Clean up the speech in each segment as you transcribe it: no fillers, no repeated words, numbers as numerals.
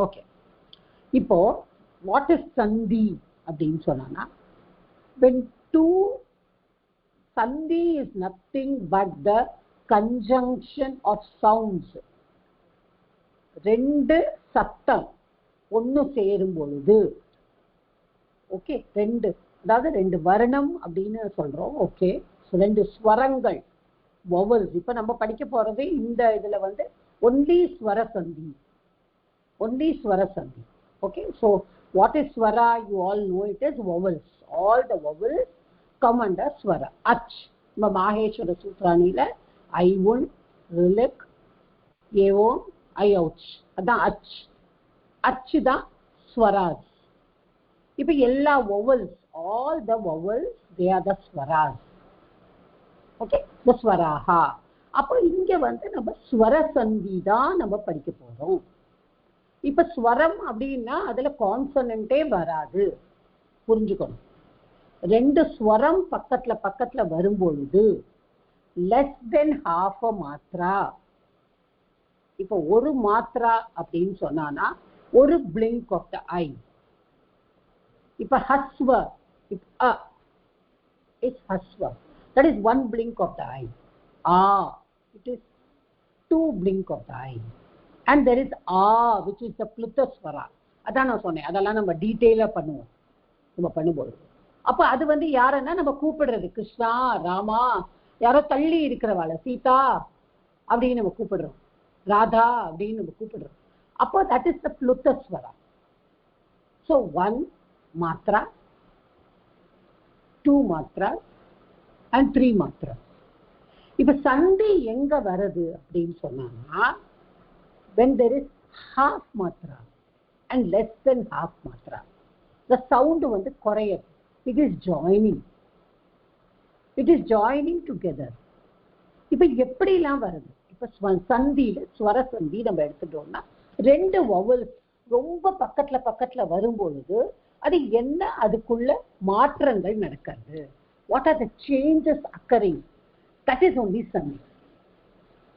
Okay. இப்போ what is சந்தி அப்படின்னு சொன்னா, when two sandhi is nothing but the conjunction of sounds. ரெண்டு சத்தம் ஒன்னு சேரும் பொழுது, ஓகே, ரெண்டு, அதாவது ரெண்டு வர்ணம் அப்படின்னு சொல்றோம். ஓகே, ரெண்டு ஸ்வரங்கள், vowels. இப்ப நம்ம படிக்க போறது இந்த இதுல வந்து only swara sandhi, only swara sandhi. Okay, so what is swara? You all know it is vowels. All the vowels come under swara. Ach, நம்ம மாஹேஸ்வர சூத்ராணியில ஐவுன், ரிலக், ஏவோம், ஐவுச், அதான் அச். அச்சு தான் ஸ்வராஸ். இப்ப எல்லா vowels, all the vowels, they are the swaras. Okay, the swaraha. அப்போ இங்க வந்து நம்ம ஸ்வர சந்தி தான் நம்ம படிக்க போறோம். இப்ப ஸ்வரம் அப்படின்னா அதுல கான்சனன்ட்டே வராது, புரிஞ்சுக்கணும். ரெண்டு ஸ்வரம் பக்கத்துல பக்கத்துல வரும்பொழுது லெஸ் தென் ஹாஃப் அ மாத்ரா. இப்ப ஒரு மாத்ரா அப்படின்னு சொன்னானா ஒரு பிளிங்க் ஆஃப் த ஐ. இப்ப hrasva, it's hrasva, that is one blink of the eye. It is two blink of the eye. And there is which is the plutha swara. அதான் நான் சொன்னேன், அதெல்லாம் நம்ம டீட்டெயிலா பண்ணுவோம் நம்ம பண்ணும்போது. அப்ப அது வந்து யாருன்னா நம்ம கூப்பிடுறது கிருஷ்ணா, ராமா, யாரோ தள்ளி இருக்கிறவாள சீதா அப்படின்னு நம்ம கூப்பிடுறோம், ராதா அப்படின்னு நம்ம கூப்பிடுறோம். அப்போ that is the plutha swara. So one matra, two matras and three matras. இப்ப சந்தி எங்க வருது அப்படின்னு சொன்னா, when there is half matra and less than half matra, the sound வந்து குறையும். It is joining, it is joining together. இப்ப எப்படிலாம் வருது? இப்ப சந்தியில ஸ்வர சந்தி நம்ம எடுத்துட்டோம்னா ரெண்டு vowels ரொம்ப பக்கத்துல பக்கத்துல வரும்பொழுது அது என்ன, அதுக்குள்ள மாற்றங்கள் நடக்கிறது. What are the changes occurring? That is only sandhi.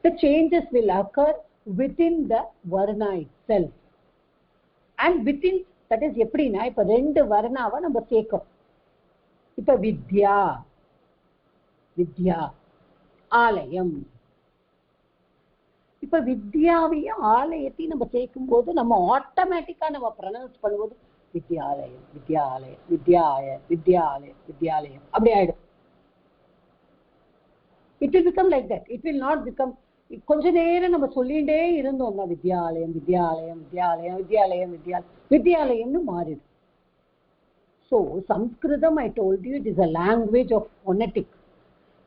The changes will occur within the varna itself. And within, that is எப்படின்னா, இப்ப ரெண்டு வர்ணாவை நம்ம சேர்க்கிறோம். இப்ப வித்யா, வித்யா, ஆலயம். இப்ப வித்யாவையும் ஆலயத்தையும் நம்ம சேர்க்கும் போது நம்ம ஆட்டோமேட்டிக்கா நம்ம ப்ரொனவுன்ஸ் பண்ணும்போது வித்யாலயம், வித்யாலயம், வித்யாலயம், வித்யாலயம், வித்யாலயம் அப்படி ஆயிடும். It will become like that. It will not become, கொஞ்ச நேரம் நம்ம சொல்லிட்டே இருந்தோம்னா வித்யாலயம், வித்யாலயம், வித்யாலயம், வித்யாலயம், வித்யாலயம்னு மாறிடும். So Sanskritam, I told you, it is a language of phonetics.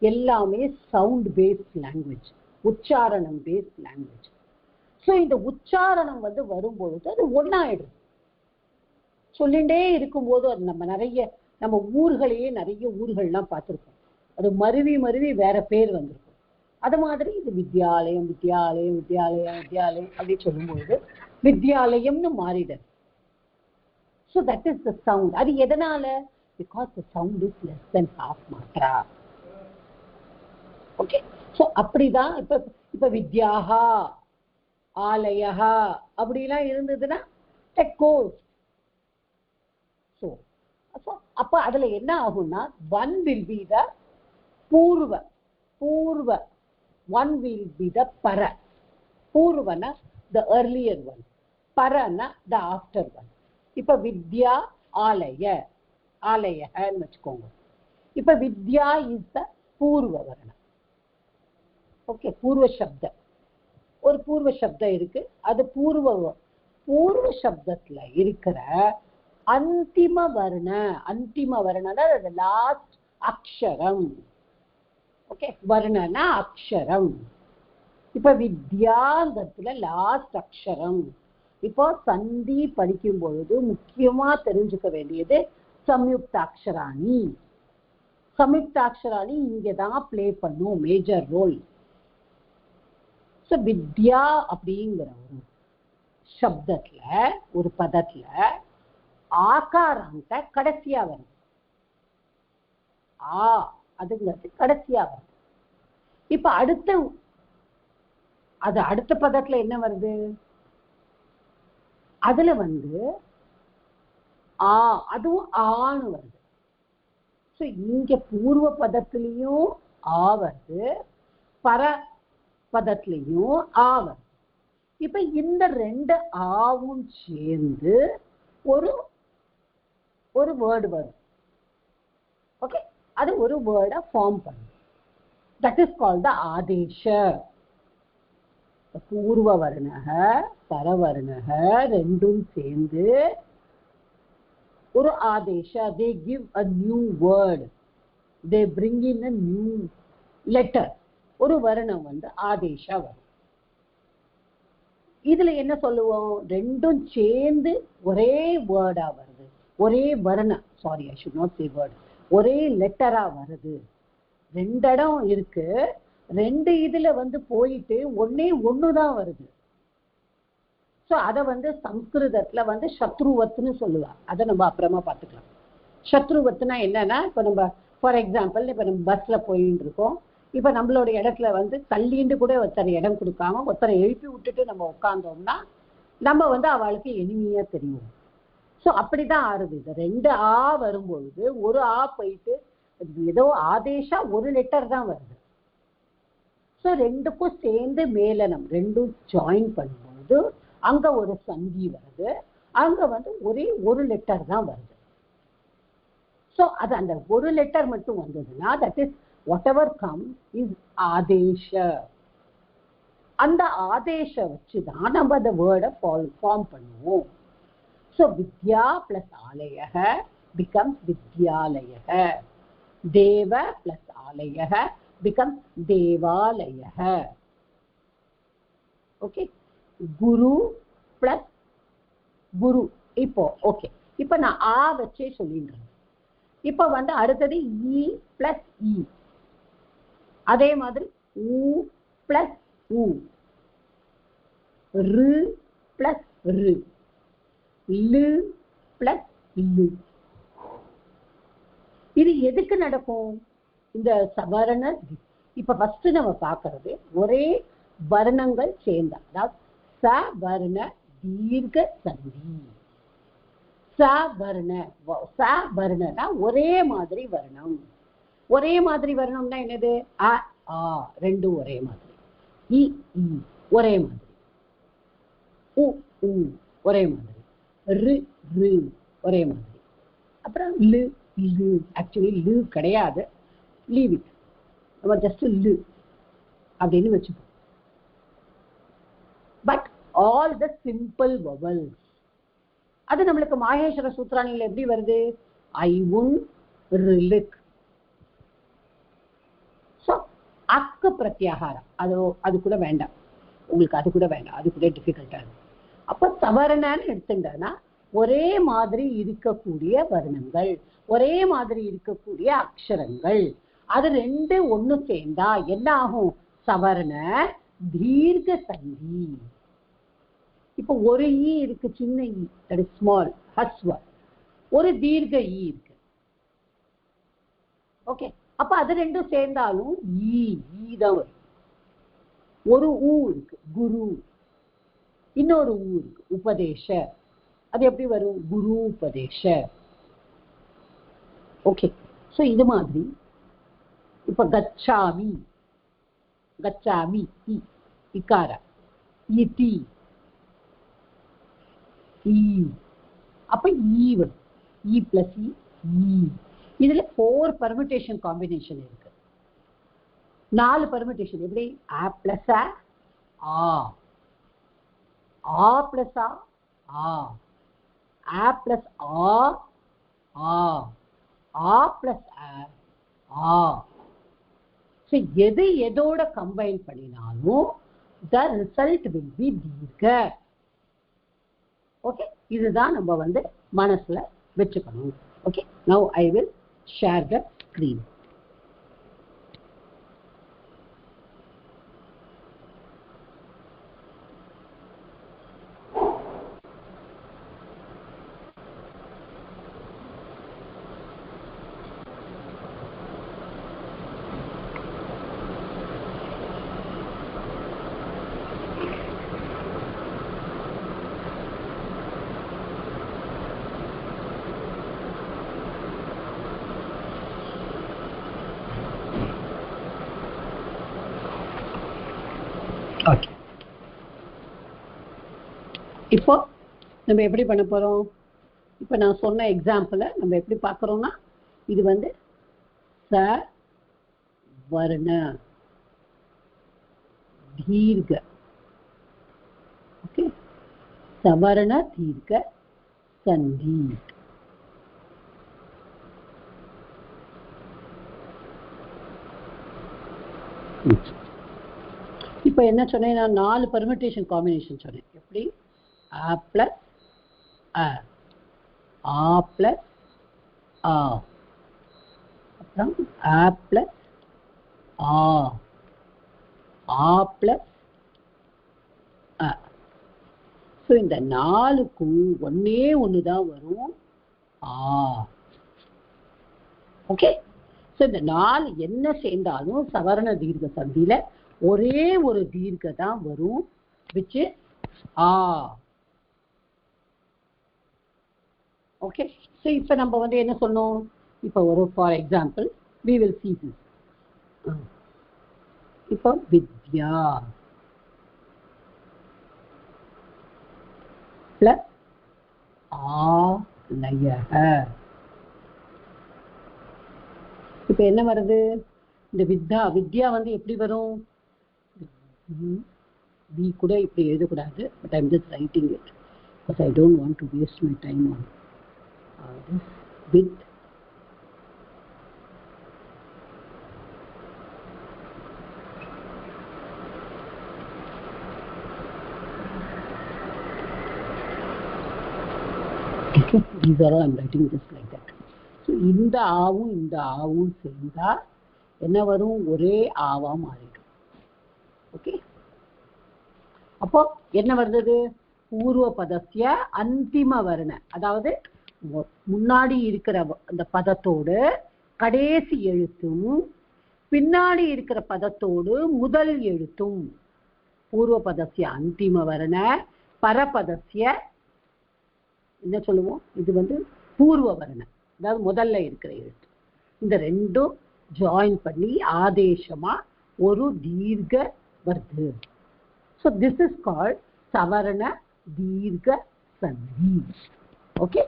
எல்லாமே sound based language, உச்சாரணம் based language. So இந்த உச்சாரணம் வந்து வரும்பொழுது அது ஒன்னாயிடும். சொல்லிண்டே இருக்கும்போது அது நம்ம நிறைய, நம்ம ஊர்களையே நிறைய ஊர்கள்லாம் பார்த்துருக்கோம், அது மருவி மருவி வேற பேர் வந்திருக்கும். அது மாதிரி இது வித்யாலயம், வித்யாலயம், வித்யாலயம், வித்யாலயம் அப்படி சொல்லும்பொழுது வித்யாலயம்னு மாறிடுது. So that is the sound. அது எதனால? Because the sound is less than half matra. Okay, so அப்படிதான் இப்ப வித்யாஹா, ஆலயஹா அப்படிலாம் இருந்ததுன்னா that goes. So அப்ப அதுல என்ன ஆகும்னா one will be the பூர்வ, one will be the para. பூர்வனா the earlier one, parana the after one. இப்ப வித்யா, ஆலய, ஆலயன்னு வச்சுக்கோங்க. இப்ப வித்யா is the பூர்வ வர்ணம். ஓகே, பூர்வ சப்தம், ஒரு பூர்வ சப்தம் இருக்கு, அது பூர்வ சப்தத்துல இருக்கிற அந்திம வர்ண, அந்திம வர்ணனா அது லாஸ்ட் அக்ஷரம். ஓகே, வர்ணனா அக்ஷரம். இப்ப வித்யாங்கிறதுல லாஸ்ட் அக்ஷரம். இப்போ சந்தி படிக்கும் பொழுது முக்கியமா தெரிஞ்சுக்க வேண்டியது சம்யுக்தாட்சராணி. சம்யுக்தாட்சராணி இங்கதான் பிளே பண்ணும் மேஜர் ரோல். வித்யா அப்படிங்கிற ஒரு சப்தத்துல, ஒரு பதத்துல ஆகாராந்த கடைசியா வரும். அதுங்கிறது கடைசியா வரும். இப்ப அடுத்த பதத்துல என்ன வருது? அதுல வந்து ஆ, அதுவும் ஆன்னு வருது. ஸோ இங்க பூர்வ பதத்திலையும் ஆ வருது, பர பதத்திலையும் ஆ வருது. இப்ப இந்த ரெண்டு ஆவும் சேர்ந்து ஒரு ஒரு வேர்டு வரும். ஓகே, அது ஒரு வேர்டை ஃபார்ம் பண்ணும். That is called the adesha. பூர்வ வர்ணக பரவர்ணக ரெண்டும் சேர்ந்து ஒரு ஆதேஷ. they give a new word, they bring in a new letter. ஒரு வர்ணம் வந்து ஆதேஷா வரும். இதுல என்ன சொல்லுவோம், ரெண்டும் சேர்ந்து ஒரே வேர்டா வருது, ஒரே வர்ணம், sorry I should not say word, ஒரே லெட்டரா வருது. ரெண்டு இடம் இருக்கு, ரெண்டு இதுல வந்து போயிட்டு ஒன்னே ஒண்ணுதான் வருது. ஸோ அதை வந்து சம்ஸ்கிருதத்துல வந்து சத்ருவத்துன்னு சொல்லுவாங்க. அதை நம்ம அப்புறமா பார்த்துக்கலாம். சத்ருவத்துனா என்னன்னா, இப்போ நம்ம ஃபார் எக்ஸாம்பிள் இப்போ நம்ம பஸ்ல போயிட்டு இருக்கோம். இப்போ நம்மளோட இடத்துல வந்து தள்ளிண்டு கூட ஒருத்தர் இடம் கொடுக்காம ஒருத்தரை எழுப்பி விட்டுட்டு நம்ம உட்காந்தோம்னா நம்ம வந்து அவளுக்கு எளிமையா தெரியும். ஸோ அப்படிதான் ஆறுது. இது ரெண்டு ஆ வரும்பொழுது ஒரு ஆ போயிட்டு ஏதோ ஆதேஷா ஒரு லெட்டர் தான் வருது. ஸோ ரெண்டுக்கும் சேர்ந்து மேலனம் ரெண்டும் ஜாயின் பண்ணும்போது அங்க ஒரு சந்தி வருது, அங்க வந்து ஒரே ஒரு லெட்டர் தான் வருது. ஸோ அது அந்த ஒரு லெட்டர் மட்டும் வந்ததுன்னா that is whatever come is adesha. அந்த ஆதேஷ வச்சுதான் நம்ம அந்த வேர்டை ஃபார்ம் பண்ணுவோம். So vidya plus alaya becomes vidyalaya, deva plus ஆலய becomes devalaya. Okay, guru plus guru. இப்போ ஓகே, இப்போ நான் ஆ வச்சே சொல்லிடுறேன். இப்போ வந்து அடுத்தது இ பிளஸ் இ, அதே மாதிரி உ பிளஸ் உ, ரு பிளஸ் ரு, லு பிளஸ் லு. இது எதுக்கு நடக்கும், இந்த சவரண. இப்ப ஃபர்ஸ்ட் நம்ம பார்க்கறது ஒரே வர்ணங்கள் சேர்ந்தா, அதாவது சவர்ண தீர்க்க சந்தி. சவர்ணனா ஒரே மாதிரி வர்ணம். ஒரே மாதிரி வர்ணம்னா என்னது, அ ஆ ரெண்டும் ஒரே மாதிரி, இ ஒரே மாதிரி, உ ஒரே மாதிரி, ரு ஒரே மாதிரி, அப்புறம் லு ஆக்சுவலி லு கிடையாது, லீவ் இட், நம்ம ஜஸ்ட் லு அப்படின்னு வச்சுப்போம். But all the simple vowels, அது நம்மளுக்கு மாகேஸ்வர சூத்ராணியில் எப்படி வருது, ஐ உன் ரிலிக். ஸோ அக்கு பிரத்யாகாரம் அது கூட வேண்டாம் உங்களுக்கு, அது கூட வேண்டாம், அது கூட டிஃபிகல்ட்டா இருக்கு. அப்போ சவரணன்னு எடுத்துட்டோன்னா ஒரே மாதிரி இருக்கக்கூடிய வர்ணங்கள், ஒரே மாதிரி இருக்கக்கூடிய அக்ஷரங்கள், அது ரெண்டு ஒண்ணு சேர்ந்தா என்ன ஆகும், சவர்ண தீர்க்க சந்தி. இப்போ ஒரு ஈ இருக்கு, சின்ன ஈ, தட் இஸ் ஸ்மால் ஹஸ்வ, ஒரு தீர்க்க ஈ இருக்கு. ஓகே, அப்ப அது ரெண்டும் சேர்ந்தாலும் ஈ தான் வரும். ஒரு ஊ இருக்கு குரு, இன்னொரு ஊ இருக்கு உபதேச, அது எப்படி வரும், குரு உபதேச. ஓகே, ஸோ இது மாதிரி இப்ப கச்சாமி இக்கார, இதி ஈ, அப்ப ஈ வரும், இ பிளஸ் இ. இதுல 4 பெர்முடேஷன் காம்பினேஷன் இருக்கு, 4 பெர்முடேஷன். எப்படி, ஆ பிளஸ் ஆ, ஆ பிளஸ் ஆ பிளஸ் ஆ பிளஸ் ஆ. ஸோ எது எதோட கம்பைன் பண்ணினாலும் த ரிசல்ட் வில் பி தீர்க்க. ஓகே, இதுதான் நம்ம வந்து மனசுல வச்சுக்கணும். Okay, now I will share the screen. இப்போ நம்ம எப்படி பண்ண போறோம்? இப்போ நான் சொன்ன எக்ஸாம்பிளை நம்ம எப்படி பார்க்குறோம்னா, இது வந்து ச வர்ண தீர்க்க. ஓகே, சவர்ண தீர்க்க சந்தி. இப்போ என்ன சொன்னேன்? நான் 4 பெர்மிட்டேஷன் காம்பினேஷன் சொன்னேன். எப்படி? அ பிளஸ் அ, ஆ பிளஸ் ஆ, அப்புறம் அ பிளஸ் ஆ, ஆ பிளஸ் அ. ஸோ இந்த 4க்கும் ஒன்னே ஒன்று தான் வரும், ஆ. ஓகே, ஸோ இந்த 4 என்ன சேர்ந்தாலும் சவர்ண தீர்க்க சந்தியில ஒரே ஒரு தீர்க்க தான் வரும், which is ஆ. ஓகே, ஸோ இப்போ நம்ம வந்து என்ன சொன்னோம்? இப்போ ஒரு for example we will see this. இப்போ வித்யா பிளஸ் ஆலயஹ. இப்போ என்ன வருது? இந்த வித்யா வந்து எப்படி வரும்? வி கூட இப்படி எழுதக்கூடாது, but I'm just writing it because I don't want to waste my time on this with. Okay, these are all I'm writing just like that. So இந்த ஆவும் சேர்ந்தா என்ன வரும்? ஒரே ஆவா மாறிடும். ஓகே, அப்போ என்ன வருது? பூர்வ பதஸ்ய அந்திம வர்ண, அதாவது முன்னாடி இருக்கிற அந்த பதத்தோடு கடைசி எழுத்தும் பின்னாடி இருக்கிற பதத்தோடு முதல் எழுத்தும். பூர்வ பதஸ்ய அந்திம வர்ண, பரபதஸ்ய என்ன சொல்லுவோம்? இது வந்து பூர்வ வர்ண, அதாவது முதல்ல இருக்கிற எழுத்து. இந்த ரெண்டும் ஜாயின் பண்ணி ஆதேசமா ஒரு தீர்க்க வருது. So this is called savarna dirgha sandhi. Okay,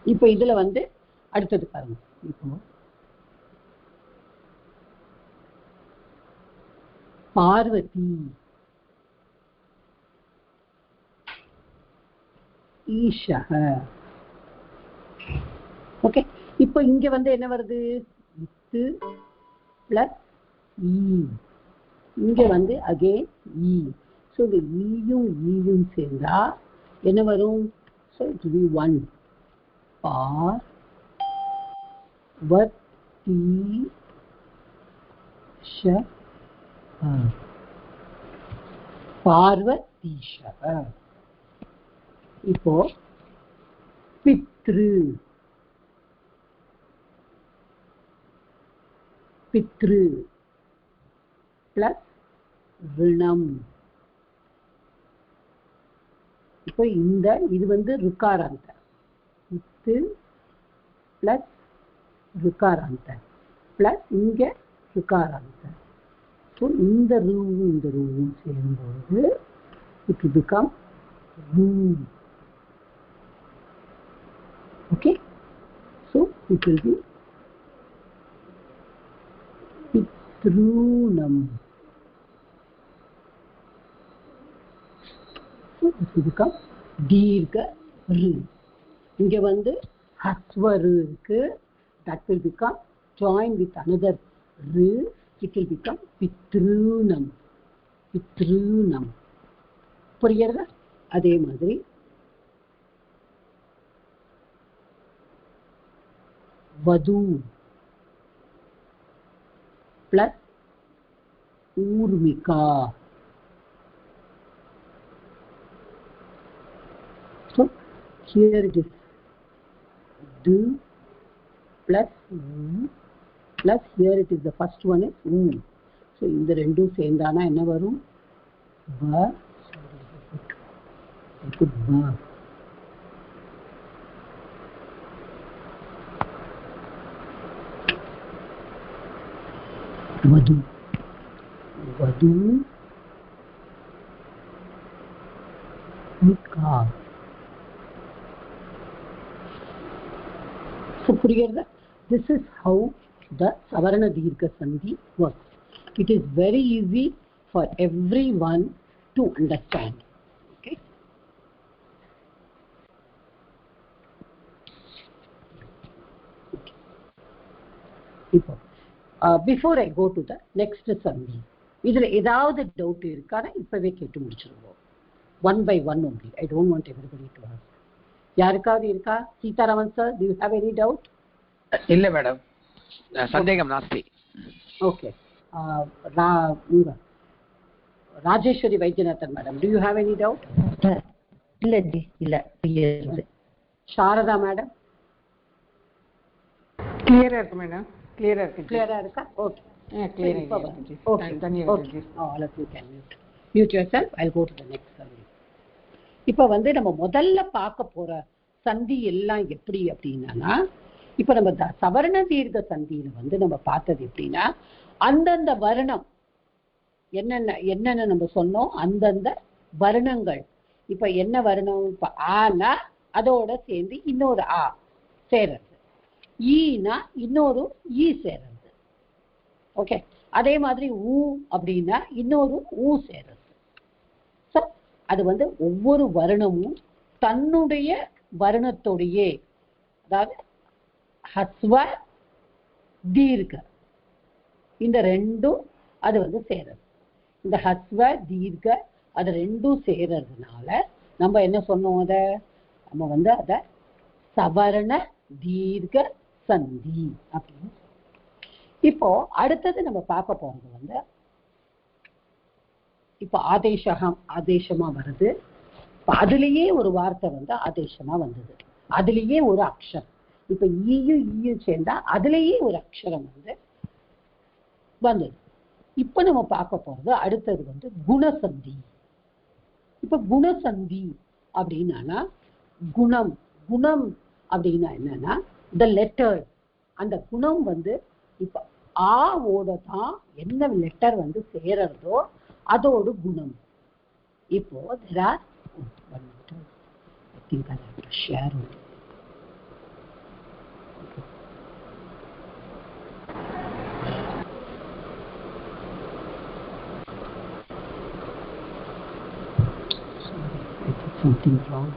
இப்போ இதுல வந்து அடுத்தது பாருங்க. இப்போ பார்வதி, ஈஷஹ. ஓகே, இப்போ இங்க வந்து என்ன வருது? இத்து பிளஸ் ஈ, இங்க வந்து அகெயின் ஈ. ஸோ இந்த ஈயும் சேர்ந்தா என்ன வரும்? So it will B 1 பார்வதீஷ. இப்போ பித்ரு பிளஸ் ரிணம். இப்போ இது வந்து ருக்காராந்த, பித்து பிளஸ் ருக்காராந்த பிளஸ் இங்க ருக்காராந்த. ஸோ இந்த ரூவும் சேரும்போது it will become ரூ. Okay, so it will be பித்ருணம். So this will become தீர்க்க ரு. இங்க வந்து ஹஸ்வரு இருக்கு, that will become joined with another ரு, it will become பித்ருணம். புரியுறதா? அதே மாதிரி வது plus ஊர்மிகா. So here it is du plus plus here it is the first one is so இந்த ரெண்டும் சேர்ந்தானா என்ன வரும்? ப. வது ika. So புரியுதா? This is how the savarna dirgha sandhi works. It is very easy for everyone to understand. Okay. Before I go to the next sandhi, இதுல ஏதாவது doubt இருக்கானா இப்பவே கேட்டு முடிச்சிருவோம். One by one only. I don't want everybody to ask. யாருக்காவது இருக்கா? Seetharaman sir, do you have any doubt? இல்ல madam, சந்தேகம் நாஸ்தி. Okay. Rajeshwari Vaidyanathan madam, do you have any doubt? இல்ல ஜி, இல்ல. சாரதா மேடம், கிளியரா இருக்கு மேடம். கிளியரா இருக்கா? ஓகே. clear இருக்கு. ஓகே, தன்யவாதம் ji. all of you can mute yourself. I'll go to the next sandhi. இப்போ நம்ம முதல்ல பார்க்க போற சந்தி எல்லாம் எப்படி அப்படின்னா, இப்போ நம்ம சவர்ண தீர்க்க சந்தியில நம்ம பார்த்தது எப்படின்னா, அந்தந்த வருணம் என்னென்ன நம்ம சொன்னோம், அந்தந்த வருணங்கள். இப்ப என்ன வருணம்? இப்ப ஆனா அதோட சேர்ந்து இன்னொரு ஆ சேருறது, ஈனா இன்னொரு ஈ சேருறது. ஓகே. அதே மாதிரி ஊ அப்படின்னா இன்னொரு ஊ சேருறது. ஸோ அது ஒவ்வொரு வருணமும் தன்னுடைய வருணத்தோடையே, அதாவது ஹஸ்வ தீர்க்க இந்த ரெண்டும் அது சேருது. இந்த ஹஸ்வ தீர்க்க அது ரெண்டும் சேரறதுனால நம்ம என்ன சொன்னோம், நம்ம அத சவர்ண தீர்க்க சந்தி அப்படின்னு. இப்போ அடுத்தது நம்ம பார்க்க போறது இப்போ ஆதேசமா வருது. அதுலயே ஒரு வார்த்தை ஆதேசமா வந்தது, அதுலயே ஒரு அக்ஷரம். இப்ப ஈயும் சேர்ந்தா அதுலயே ஒரு அக்ஷரம் வந்தது. இப்ப நம்ம பார்க்க போறது அடுத்தது குணசந்தி. இப்ப குணசந்தி அப்படின்னா குணம் அப்படின்னா என்னன்னா the letter, அந்த குணம் இப்ப ஆ ஓட தான் என்ன லெட்டர் சேரறதோ அதோட குணம். இப்போ there are one minute, I think I have to share it. Sorry, I did something wrong.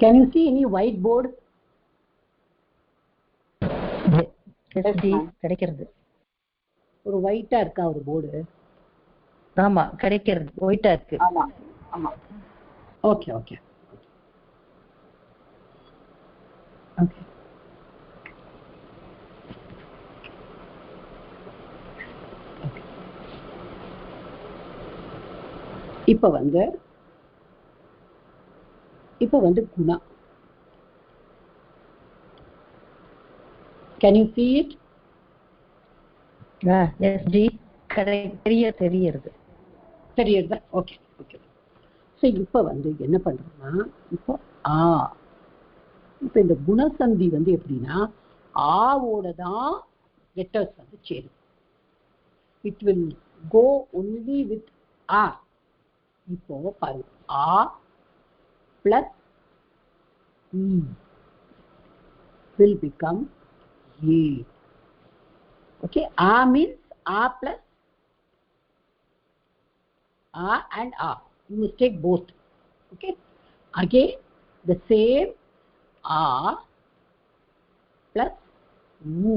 Can you see any whiteboard? கிடைக்கிறது. ஒரு ஒயிட்டா இருக்கா ஒரு போர்டு? ஆமா, கிடைக்கிறது. ஒயிட்டா இருக்கு. ஆமா ஆமா. Okay okay okay. இப்போ Guna. Can you see it? yes ji, தெரியுது. Okay okay. சோ இப்போ என்ன பண்றோம்னா, இப்போ இப்போ இந்த குணசந்தி எப்படின்னா ஆவோட தான் லெட்டர்ஸ் சேரும். It will go only with ஆ. இப்போ பாருங்க, ஆ plus E will become A. Okay, A means A plus A and A. You must take both. Okay, again the same A plus U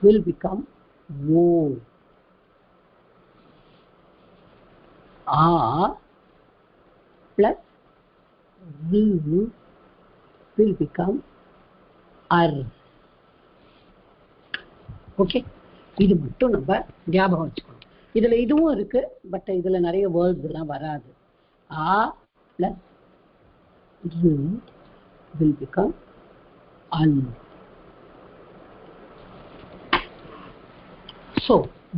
will become O. A plus V will become R. Okay, இது மட்டும் நம்ம ஞாபகம் வச்சுக்கணும். இதுல இதுவும் இருக்கு, but இதுல நிறைய வேர்ட்ஸ் எல்லாம் வராது. A plus U will become Al. So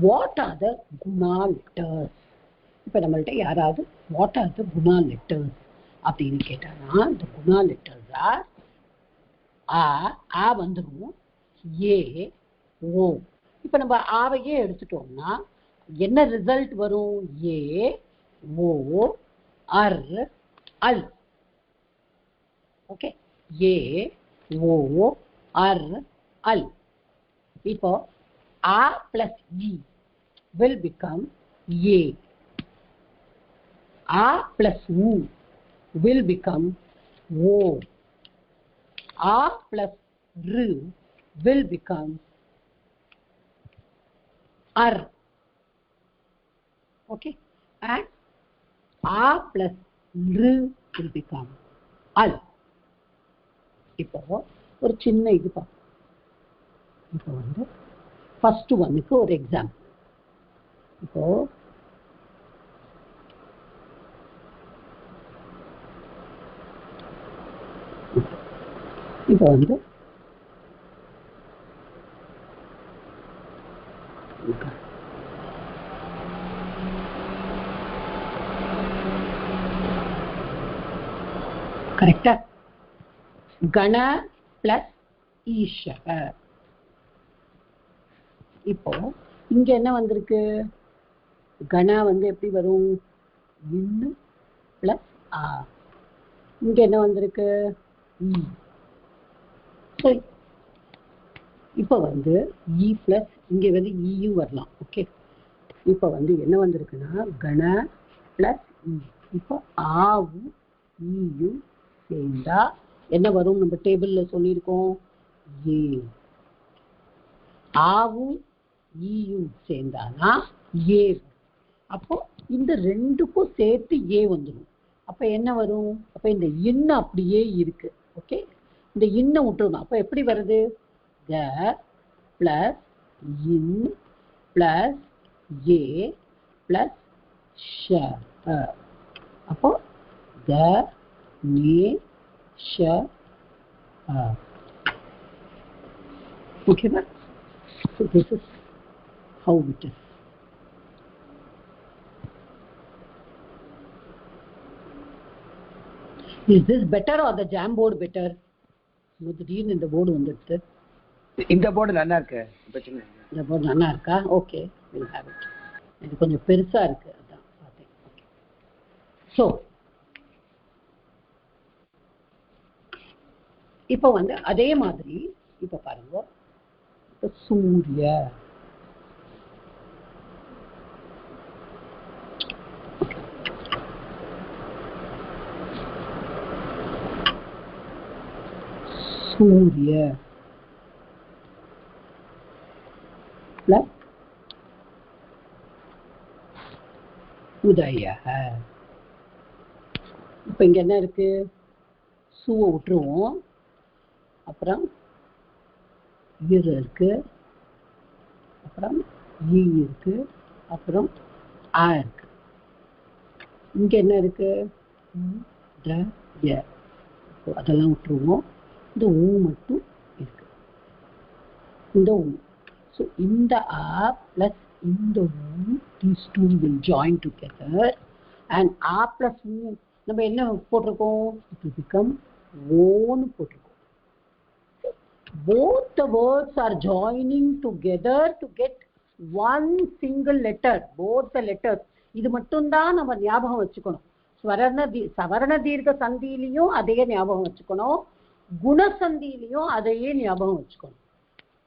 what are the guna letters? இப்ப நம்மள்ட்ட யாராவது what are the guna letters அப்படின்னு கேட்டானா, the guna letters are ஆ வந்துடும், ஏ ஓ. இப்போ நம்ம ஆவையே எடுத்துட்டோம்னா என்ன ரிசல்ட் வரும்? ஏ ஓ அர் அல். ஓகே, ஏ ஓ அர் அல். இப்போ ஆ plus E will become A. Ah plus who will become O. Ah plus ரு will become ar. Okay, and a plus r will become al. இப்போ ஒரு சின்ன இது பார்ப்போம். இப்போ வந்து ஃபர்ஸ்ட் ஒன்னுக்கு ஒரு எக்ஸாம்பிள். இப்போ இப்போ வந்து கரெக்டா? கண பிளஸ் ஈஷக. இப்போ இங்க என்ன வந்திருக்கு? கண வந்து எப்படி வரும்? இன்னு பிளஸ் ஆ. இங்க என்ன வந்திருக்கு? சரி, இப்போ வந்து இ பிளஸ் இங்க வந்து இயும் வரலாம். ஓகே, இப்போ வந்து என்ன வந்திருக்குன்னா கண பிளஸ் இ. இப்போ ஆவும் ஈயும் சேர்ந்தா என்ன வரும்? நம்ம டேபிள்ல சொல்லியிருக்கோம் ஏ. ஆவும் ஈயும் சேர்ந்தானா ஏ. அப்போ இந்த ரெண்டுக்கும் சேர்த்து ஏ வந்துடும். அப்ப என்ன வரும்? அப்ப இந்த இன்னு அப்படியே இருக்கு. ஓகே, இந்த இன்ன விட்டுருணும். அப்ப எப்படி வருது? க plus in plus A plus ஷ. அப்போ க நே ஷ. ஓகேவா? So this is how it is. Is this better or the Jamboard better? திடீர்னு இந்த போர்டு வந்துடுது. இந்த போர்டு நல்லா இருக்கு. இந்த போர்டு நல்லா இருக்கா? Okay, we'll have it. இது கொஞ்சம் பெருசா இருக்கு, அதான் பார்த்தேன். ஓகே, ஸோ இப்போ வந்து அதே மாதிரி இப்போ பாருங்க, இப்போ சூரிய சூரிய பிளஸ் உதய. இப்போ இங்க என்ன இருக்கு? சூவை விட்டுருவோம், அப்புறம் இரு இருக்கு, அப்புறம் ஈ இருக்கு, அப்புறம் ஆ இருக்கு. இங்க என்ன இருக்கு? அதெல்லாம் விட்டுருவோம். இந்த ஊ மட்டும் இருக்கு, இந்த ஊ. ஸோ இந்த ஆ பிளஸ் இந்த ஊ, these two will join together and ஆ பிளஸ் ஊ நம்ம என்ன போட்டிருக்கோம்? it will become ஓன்னு போட்டிருக்கோம். Both the words are joining together to get one single letter. Both the letters. இது மட்டும்தான் நம்ம ஞாபகம் வச்சுக்கணும். சவரண தீர்க்க சந்தியிலையும் அதே ஞாபகம் வச்சுக்கணும், குணசந்தியிலையும் அதையே ஞாபகம் வச்சுக்கணும்.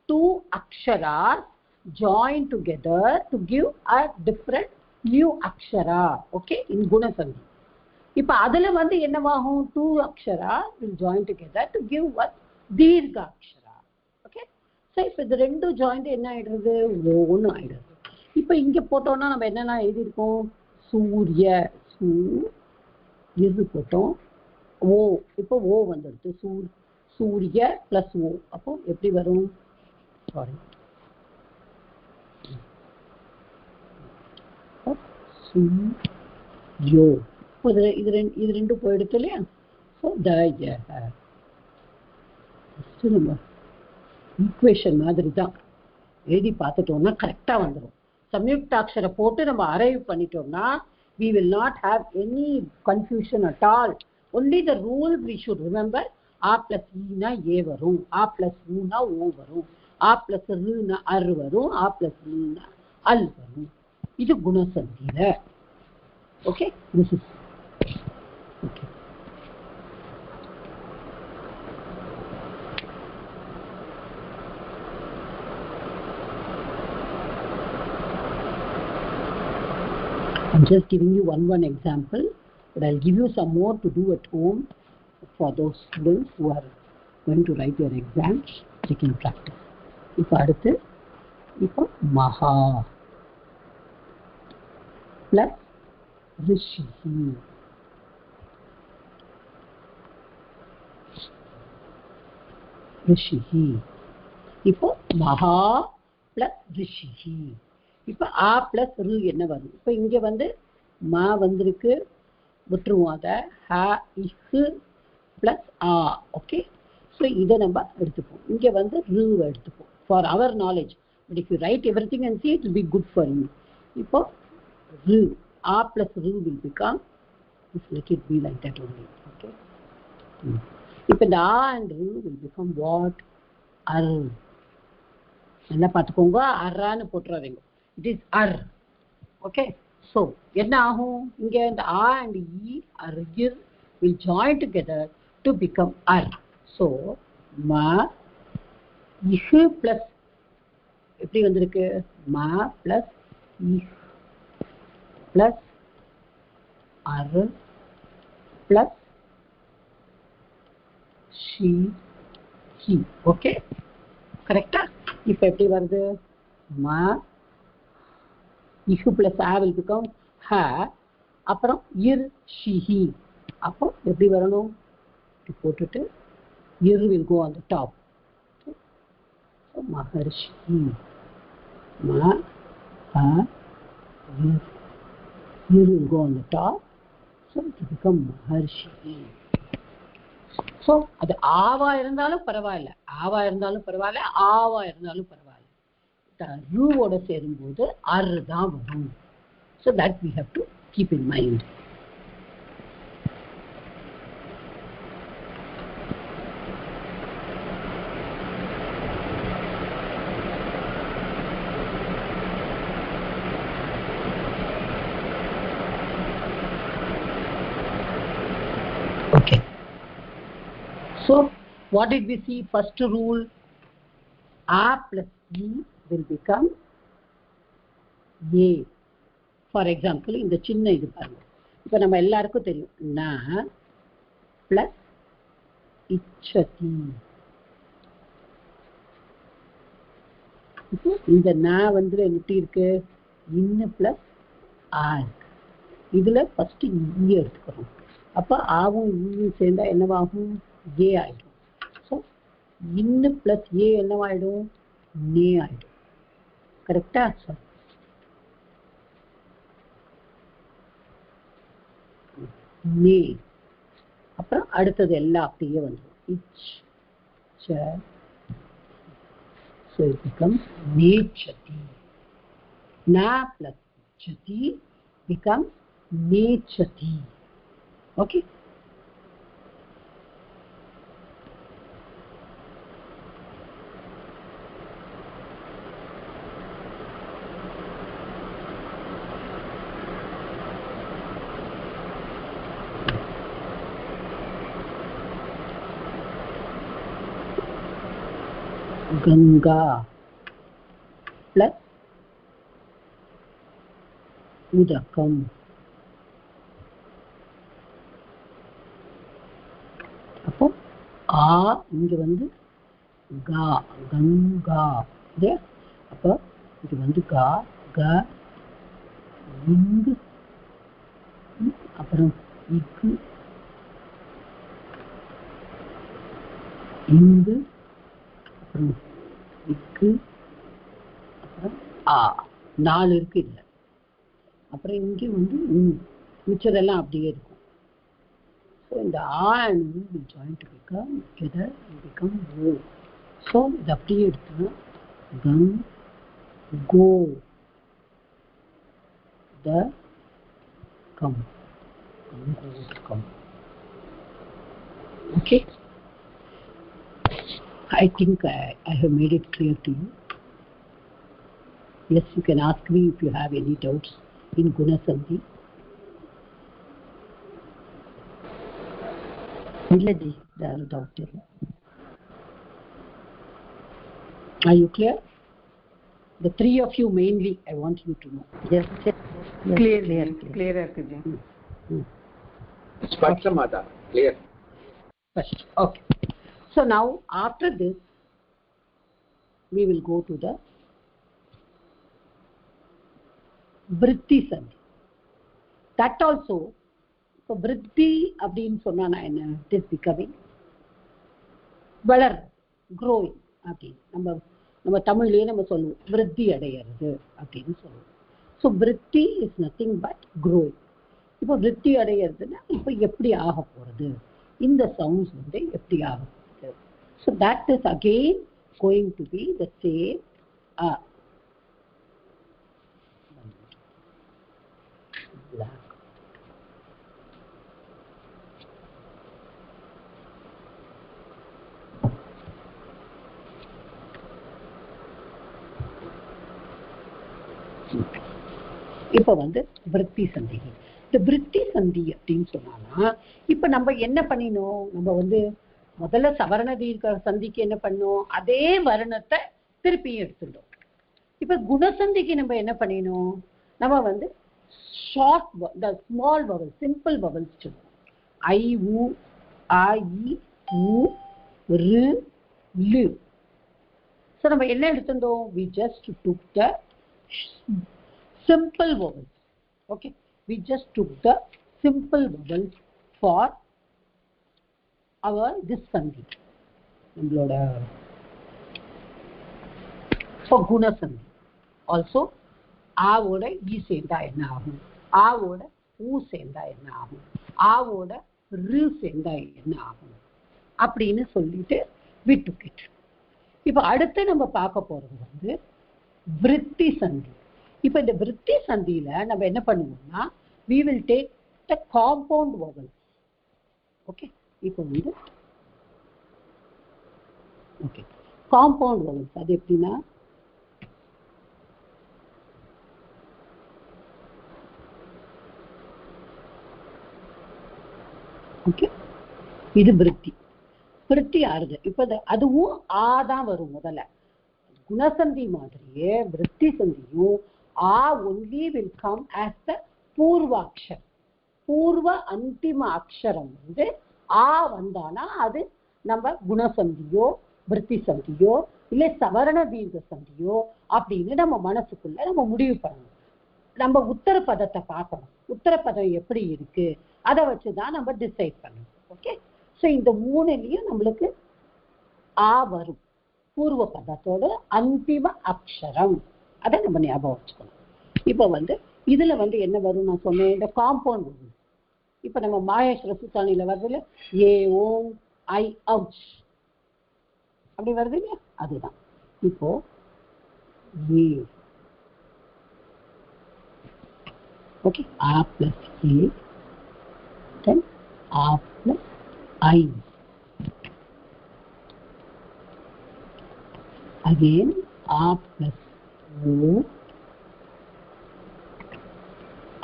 Two aksharas join together to give a different new akshara. Okay, in gunasandhi. இப்ப அதுல வந்து என்னவாகும்? Two akshara will join together to give what? தீர்க்க அக்ஷரா. ஓகே, ஸோ இப்போ இது ரெண்டும் ஜாயிண்ட் என்ன ஆயிடுறது? ஓன்னு ஆயிடுறது. இப்போ இங்க போட்டோம்னா நம்ம என்னென்ன எழுதியிருக்கோம்? சூரிய, சூ இரு போட்டோம், ஓ. இப்போ ஓ வந்துடுது. சூரிய பிளஸ் ஓ. அப்போ எப்படி வரும்? சாரி, சூயோ. இது ரெண்டும் போயிடுது இல்லையா? ஸோ த நம்ம ஈக்குவேஷன் மாதிரி தான் எழுதி பார்த்துட்டோம்னா கரெக்டா வந்துடும். சம்யுக்தாட்சர போட்டு நம்ம அரைவ் பண்ணிட்டோம்னா we will not have any confusion at all. Only the rules we should remember. ஆ பிளஸ் ஈனா ஏ வரும், ஆ பிளஸ் ஊனா ஓ வரும், ஆ பிளஸ் ருனா அர் வரும், ஆ பிளஸ் ருனா அல் வரும். இது குணசந்தியில. Okay, this is okay. I'm just giving you one example, but I'll give you some more to do at home for those students who are going to write their exams. They can practice. இப்போ அடுத்து இப்போ மகா plus ரிஷிஹி. ரிஷிஹி இப்போ மகா plus ரிஷிஹி. இப்போ ஆ plus ரு என்ன வரும்? இப்போ இங்க வந்து மா வந்திருக்கு, விட்டுருவோம் அதை. ஹ இஹு பிளஸ் ஆ. ஓகே, ஸோ இதை நம்ம எடுத்துப்போம். இங்க வந்து ருவை எடுத்துப்போம் for our knowledge. But if you write everything and see it will be good for you. இப்போ ரு, ஆ பிளஸ் ரு will become, let it be like that only. Okay, இப்போ இந்த ஆ அண்ட் ரு வில் பிகம் வாட்? அர். என்ன பார்த்துக்கோங்க, அர்ரான்னு போட்டுறாதீங்க. It is ar. Okay, so என்ன ஆகும்? இங்க இந்த a and e argir will join together to become ar. So ma ih plus எப்படி வந்திருக்கு? ma plus ih plus ar plus she he. Okay, கரெக்டா? இப்போ எப்படி வருது? ma இஹு பிளஸ் ஆ will become ஹ, அப்புறம் இர் ஷிஹி. அப்போ எப்படி வரணும்? போட்டுட்டு இர் will go on the top. மகர்ஷி ம ஹ இர் will go on the top, so it will become maharshi. So அது ஆவா இருந்தாலும் பரவாயில்ல, ஆவா இருந்தாலும் பரவாயில்ல, ஆவா இருந்தாலும் பரவாயில்ல, ரூவோட சேரும்போது அர் தான் வரும். So that we have to keep in mind. Okay. So what did we see? First rule, a plus e will become a. For example, இந்த சின்ன இது பாருங்க. இப்போ நம்ம எல்லாருக்கும் தெரியும், ந பிளஸ் இச்சதி. இப்போ இந்த ந வந்து எப்படி இருக்கு? இன்னு பிளஸ் ஆ இருக்கு. இதுல ஃபர்ஸ்ட் இ எடுத்துக்கிறோம். அப்போ ஆவும் ஈயும் சேர்ந்தா என்னவாகும்? ஏ ஆயிடும். ஸோ இன்னு பிளஸ் ஏ என்னவாயிடும்? நே ஆயிடும். கரெக்டா? சார் நே. அப்புறம் அடுத்தது எல்லாம் அப்படியே வந்துடும். இச் ச. So it becomes nechati. Na plus chati becomes nechati. Okay. Ganga plus udakam. அப்போ ஆ இங்க வந்து கா, கங்கா. அப்போ இது வந்து கா, க, இங்கு, அப்புறம் இக்கு, இங்கு, அப்புறம் இக்கு, அப்புறம் ஆ. 4 இருக்கு இல்ல. அப்புறம் இங்கே வந்து மிச்சதெல்லாம் அப்படியே இருக்கும். So இந்த ஆ and who will join to become together and become O. So இது அப்படியே எடுத்தோம்னா கங் கோ த come. Okay. I think I have made it clear to you. Yes, you can ask me if you have any doubts in Guna Sandhi. இல்ல G, யாரும் doubt இல்லை. Are you clear? The three of you mainly, I want you to know. Yes, yes, yes, clear clear, ji, clear. கிளியரா இருக்கு ஜி. ஸ்பஷ்டமாதா clear. First, okay. So now after this, we will go to the Vritti Sandhi. That also, so Vritti அப்படின்னு சொன்னா நான் என்ன, it is becoming வளர், growing அப்படின்னு நம்ம தமிழ்லயே நம்ம சொல்லுவோம் விருத்தி அடையிறது அப்படின்னு சொல்லுவோம். ஸோ விருத்தி இஸ் நத்திங் பட் growing. இப்போ விருத்தி அடையிறதுன்னா இப்போ எப்படி ஆக போறது, இந்த சவுண்ட்ஸ் வந்து எப்படி ஆக போகுது. So that is again going to be the same. இப்ப வந்து விருத்தி சந்தி. இந்த விருத்தி சந்தி அப்படின்னு சொன்னானா இப்ப நம்ம என்ன பண்ணினோம், நம்ம வந்து முதல்ல சவரண தீர்க்க சந்திக்கு என்ன பண்ணோம், அதே வர்ணத்தை திருப்பியும் எடுத்துட்டோம். இப்ப குணசந்திக்கு நம்ம என்ன பண்ணினோம், நம்ம வந்து short, the small vowels, simple vowels சொல்லுவோம். ஐ உ ஆ இ உ ரு லு. So நம்ம என்ன எடுத்துட்டோம், we just took the simple vowels. Okay, we just took the simple vowels for our this sandhi, நம்மளோட for guna sandhi. Also ஆவோட ஈ சேர்ந்தா என்ன ஆகும், ஆவோட ஊ சேர்ந்தா என்ன ஆகும், ஆவோட ரு சேர்ந்தா என்ன ஆகும் அப்படின்னு சொல்லிட்டு we took it. இப்ப அடுத்து நம்ம பார்க்க போறது வந்து விருத்தி சந்தி. இப்ப இந்த விருத்தி சந்தியில நம்ம என்ன பண்ணுவோம்னா we will take the compound vowels. Okay, இப்போ வந்து okay compound vowels அது எப்படின்னா ஓகே இது விருத்தி. விருத்தி ஆறுது இப்ப அதுவும் ஆ தான் வரும் முதல்ல. குணசந்தி மாதிரியே விருத்தி சந்தியும் ஆ only will come as the பூர்வாட்சரம். பூர்வ அந்திம அக்ஷரம் வந்து ஆ வந்தானா அது நம்ம குணசந்தியோ விருத்தி சந்தியோ இல்லை சவரண தீர்க்க சந்தியோ அப்படின்னு நம்ம மனசுக்குள்ள நம்ம முடிவு பண்ணணும். நம்ம உத்தர பதத்தை பார்க்கணும், உத்தர பதம் எப்படி இருக்கு அதை வச்சுதான் நம்ம டிசைட் பண்ணணும். ஓகே, ஸோ இந்த மூணுலையும் நம்மளுக்கு ஆ வரும், பூர்வ பதத்தோட அந்திம அக்ஷரம், அதை நம்ம ஞாபகம் வச்சுக்கணும். இப்போ வந்து இதுல வந்து என்ன வரும் நான் சொன்னேன், இந்த காம்பவுண்ட் வரும். இப்போ நம்ம மாயேஸ்வர சுத்தானில வருதுல ஏ ஓம் ஐ அவுச் அப்படி வருது இல்லையா, அதுதான். இப்போ ஏ ஓகே, ஆ பிளஸ் ஏ, தென் ஆ பிளஸ் ஐ, again a plus o,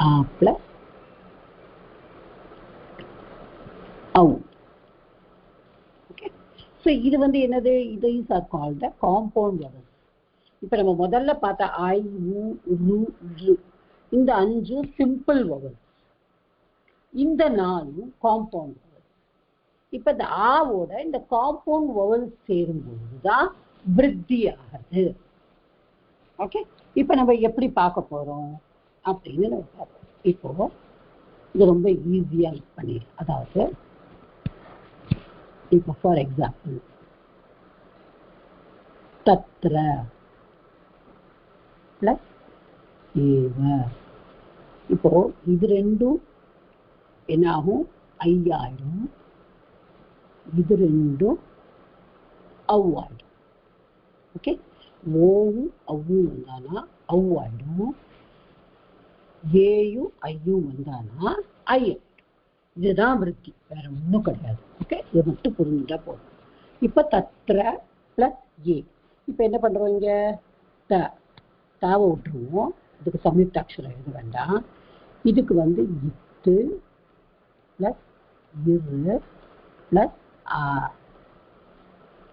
a plus au. Okay, so இது வந்து என்னது, these are called the compound vowels. இப்ப நம்ம முதல்ல பார்த்த ஐ உ ரு ரு இந்த அஞ்சு சிம்பிள் vowels, இந்த நாலும் காம்பவுண்ட் vowels. இப்ப இந்த ஆவோட இந்த காம்பவுண்ட் vowels சேரும்போதுதான் விருத்தி ஆகுது. ஓகே, இப்ப நம்ம எப்படி பார்க்க போறோம் அப்படின்னு நம்ம பார்ப்போம். இப்போ இது ரொம்ப ஈஸியா பண்ணிடு. அதாவது இப்போ ஃபார் எக்ஸாம்பிள் தத்ர பிளஸ் ஏவ, இப்போ இது ரெண்டும் என்ன ஆகும், ஐயாயிடும், இது ரெண்டும் அவ்வாயிடும். ஓகே, ஓவும் அவ்வும் வந்தானா அவ்வாயிடும், ஏயும் ஐயும் வந்தானா ஐயம். இதுதான் விருத்தி, வேற ஒன்றும் கிடையாது. ஓகே, இது மட்டும் புரிஞ்சுட்டா போதும். இப்ப தத்ர பிளஸ் ஏ. இப்போ என்ன பண்றோம் இங்க தாவை விட்டுருவோம். இதுக்கு சம்யுக்த அக்ஷரம் எழுத வேண்டாம். இதுக்கு வந்து இத்து பிளஸ் இரு பிளஸ் ஆ.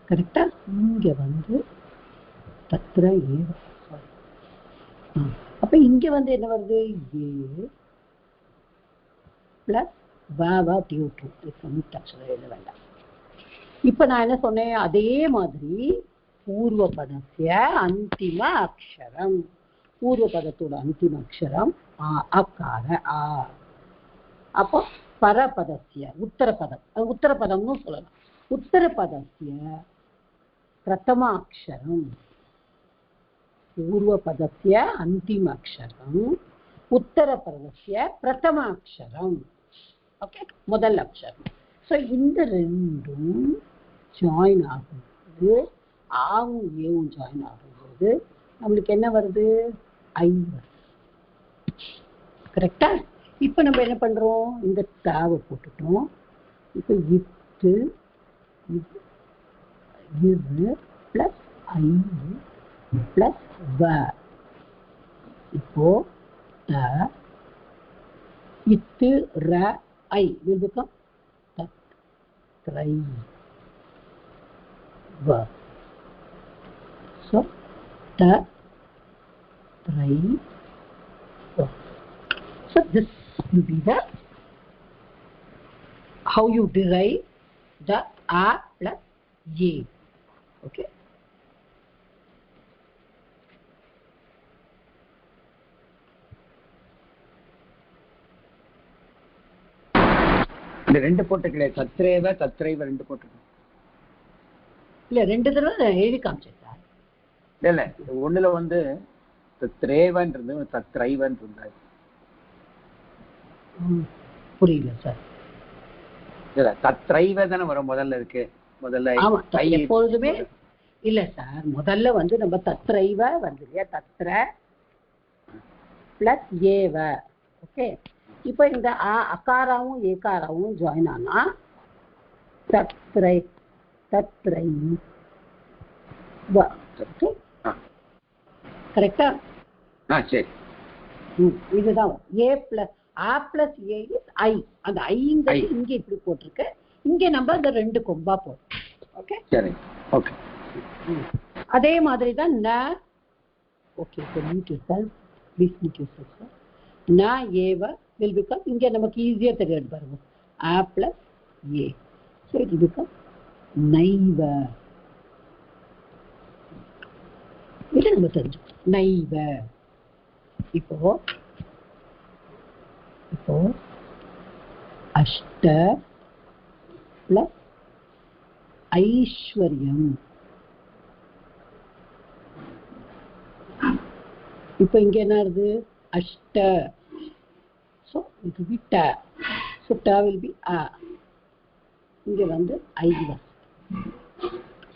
கரெக்டா? இங்க வந்து தத்ர ஏவ. அப்ப இங்க வந்து என்ன வருது? ஏ பிளஸ் வாவா அப்படி விட்டுரும். சம்யுக்த அக்ஷரம் எழுத வேண்டாம். இப்ப நான் என்ன சொன்னேன்? அதே மாதிரி பூர்வபதஸ்ய அந்திம அக்ஷரம். பூர்வபதத்தோட அந்திம அக்ஷரம் அகார ஆ. அப்போ பரபதஸ்ய உத்தரபதம், உத்தரபதம்னு சொல்லலாம். உத்தரபதஸ்ய பிரதம அக்ஷரம். பூர்வபதஸ்ய அந்திம அக்ஷரம் உத்தரபதஸ்ய பிரதம அக்ஷரம். ஓகே, முதல் அக்ஷரம். ஸோ இந்த ரெண்டும் ஜாயின் ஆகும்போது, ஆவும் ஏவும் ஜாயின் ஆகும்போது நம்மளுக்கு என்ன வருது? ஐ வருது. கரெக்டா? இப்போ நம்ம என்ன பண்றோம்? இந்த தாவை போட்டுட்டோம். இப்போ இத்து இரு பிளஸ் ஐ பிளஸ் வ. இப்போ த இத்து ர ஐ will become தத்ரை வ. So தத்ரை வ. So this will be the how you derive the a plus a. Okay. இந்த ரெண்டு போட்டுக்கல, தத்ரேவ தத்ரைவ ரெண்டு போட்டுக்கணும். இல்ல ரெண்டு தடவை எழுதி காமிச்சேன் சார். இல்ல ஒண்ணுல வந்து தத்ரேவன்றது தத்ரைவன்றது. புரியல சார். இல்ல தத்ரைவ தானே வரும் முதல்ல இருக்கு. முதல்ல எப்பொழுதுமே இல்ல சார். முதல்ல வந்து நம்ம தத்ரைவ வந்து இல்லையா, தத்ர பிளஸ் ஏவ. ஓகே. இப்போ இந்த அகாராவும் ஏகாராவும் ஜாயின் ஆனா தத்ரை தத்ரை வ. ஓகே, கரெக்டா? சரி. இதுதான் ஏ பிளஸ் ஆ பிளஸ் ஏ இஸ் ஐ. அந்த ஐங்கிறது இங்க இப்படி போட்டிருக்கு. இங்க நம்ம அந்த ரெண்டு கொம்பா போடுறோம். ஓகே, சரி. ஓகே. அதே மாதிரி தான் ந. Okay, so mute yourself. Please mute yourself, sir. ந ஏவ will become, இங்க நமக்கு ஈஸியா தெரியாது பாருங்க, ஆ பிளஸ் ஏ. So it will become நைவ. இது நம்ம தெரிஞ்சுக்கணும். நைவ. இப்போ அஷ்ட பிளஸ் ஐஸ்வர்யம். இப்போ இங்க என்ன வருது? அஷ்ட. So it will be ta. So ta will be a. இங்க வந்து ஐ வரும்.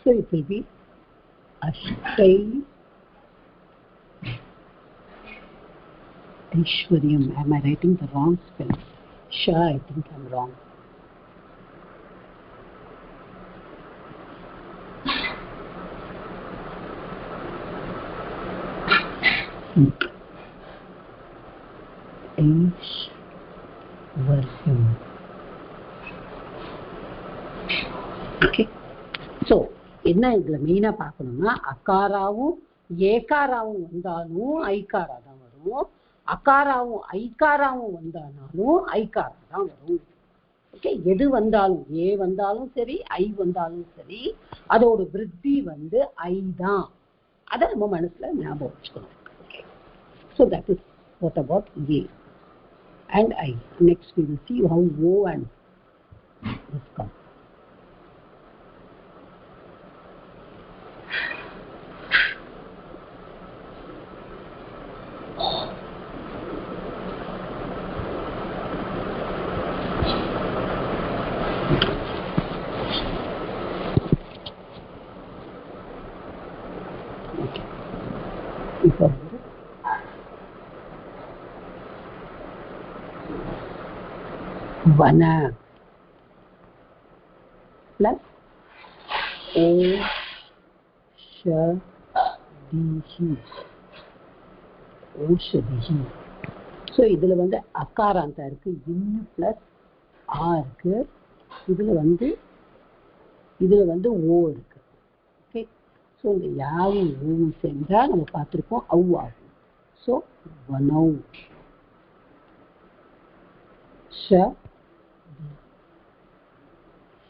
So it will be அஷ்டை ஐஸ்வர்யம். Am I writing the wrong spelling? Sure, I think I'm wrong. ஐஸ்வர்யம். ஓகே. ஸோ என்ன இதுல மெயினா பார்க்கணும்னா, அகாராவும் ஏகாராவும் வந்தாலும் ஐகாரா தான் வரும். அகாராவும் ஐகாராவும் வந்தாலும் ஐகாரா தான் வரும். ஓகே, எது வந்தாலும், ஏ வந்தாலும் சரி ஐ வந்தாலும் சரி, அதோட விருத்தி வந்து ஐ தான். அதை நம்ம மனசுல ஞாபகம் வச்சுக்கணும். Okay, so that is what about A and I. Next we will see how O and this come. Okay. இப்போ வன பிளஸ் ஓ ஓஷதிஹி. ஸோ இதுல வந்து அகாராந்தம் இருக்கு, இன்னு பிளஸ் ஆ இருக்கு, இதுல வந்து ஓ இருக்கு. ஓகே, ஸோ இந்த யாவும் ஓவும் சேர்ந்தா நம்ம பார்த்துருக்கோம் அவ் ஆகும். ஸோ வனௌ ஷ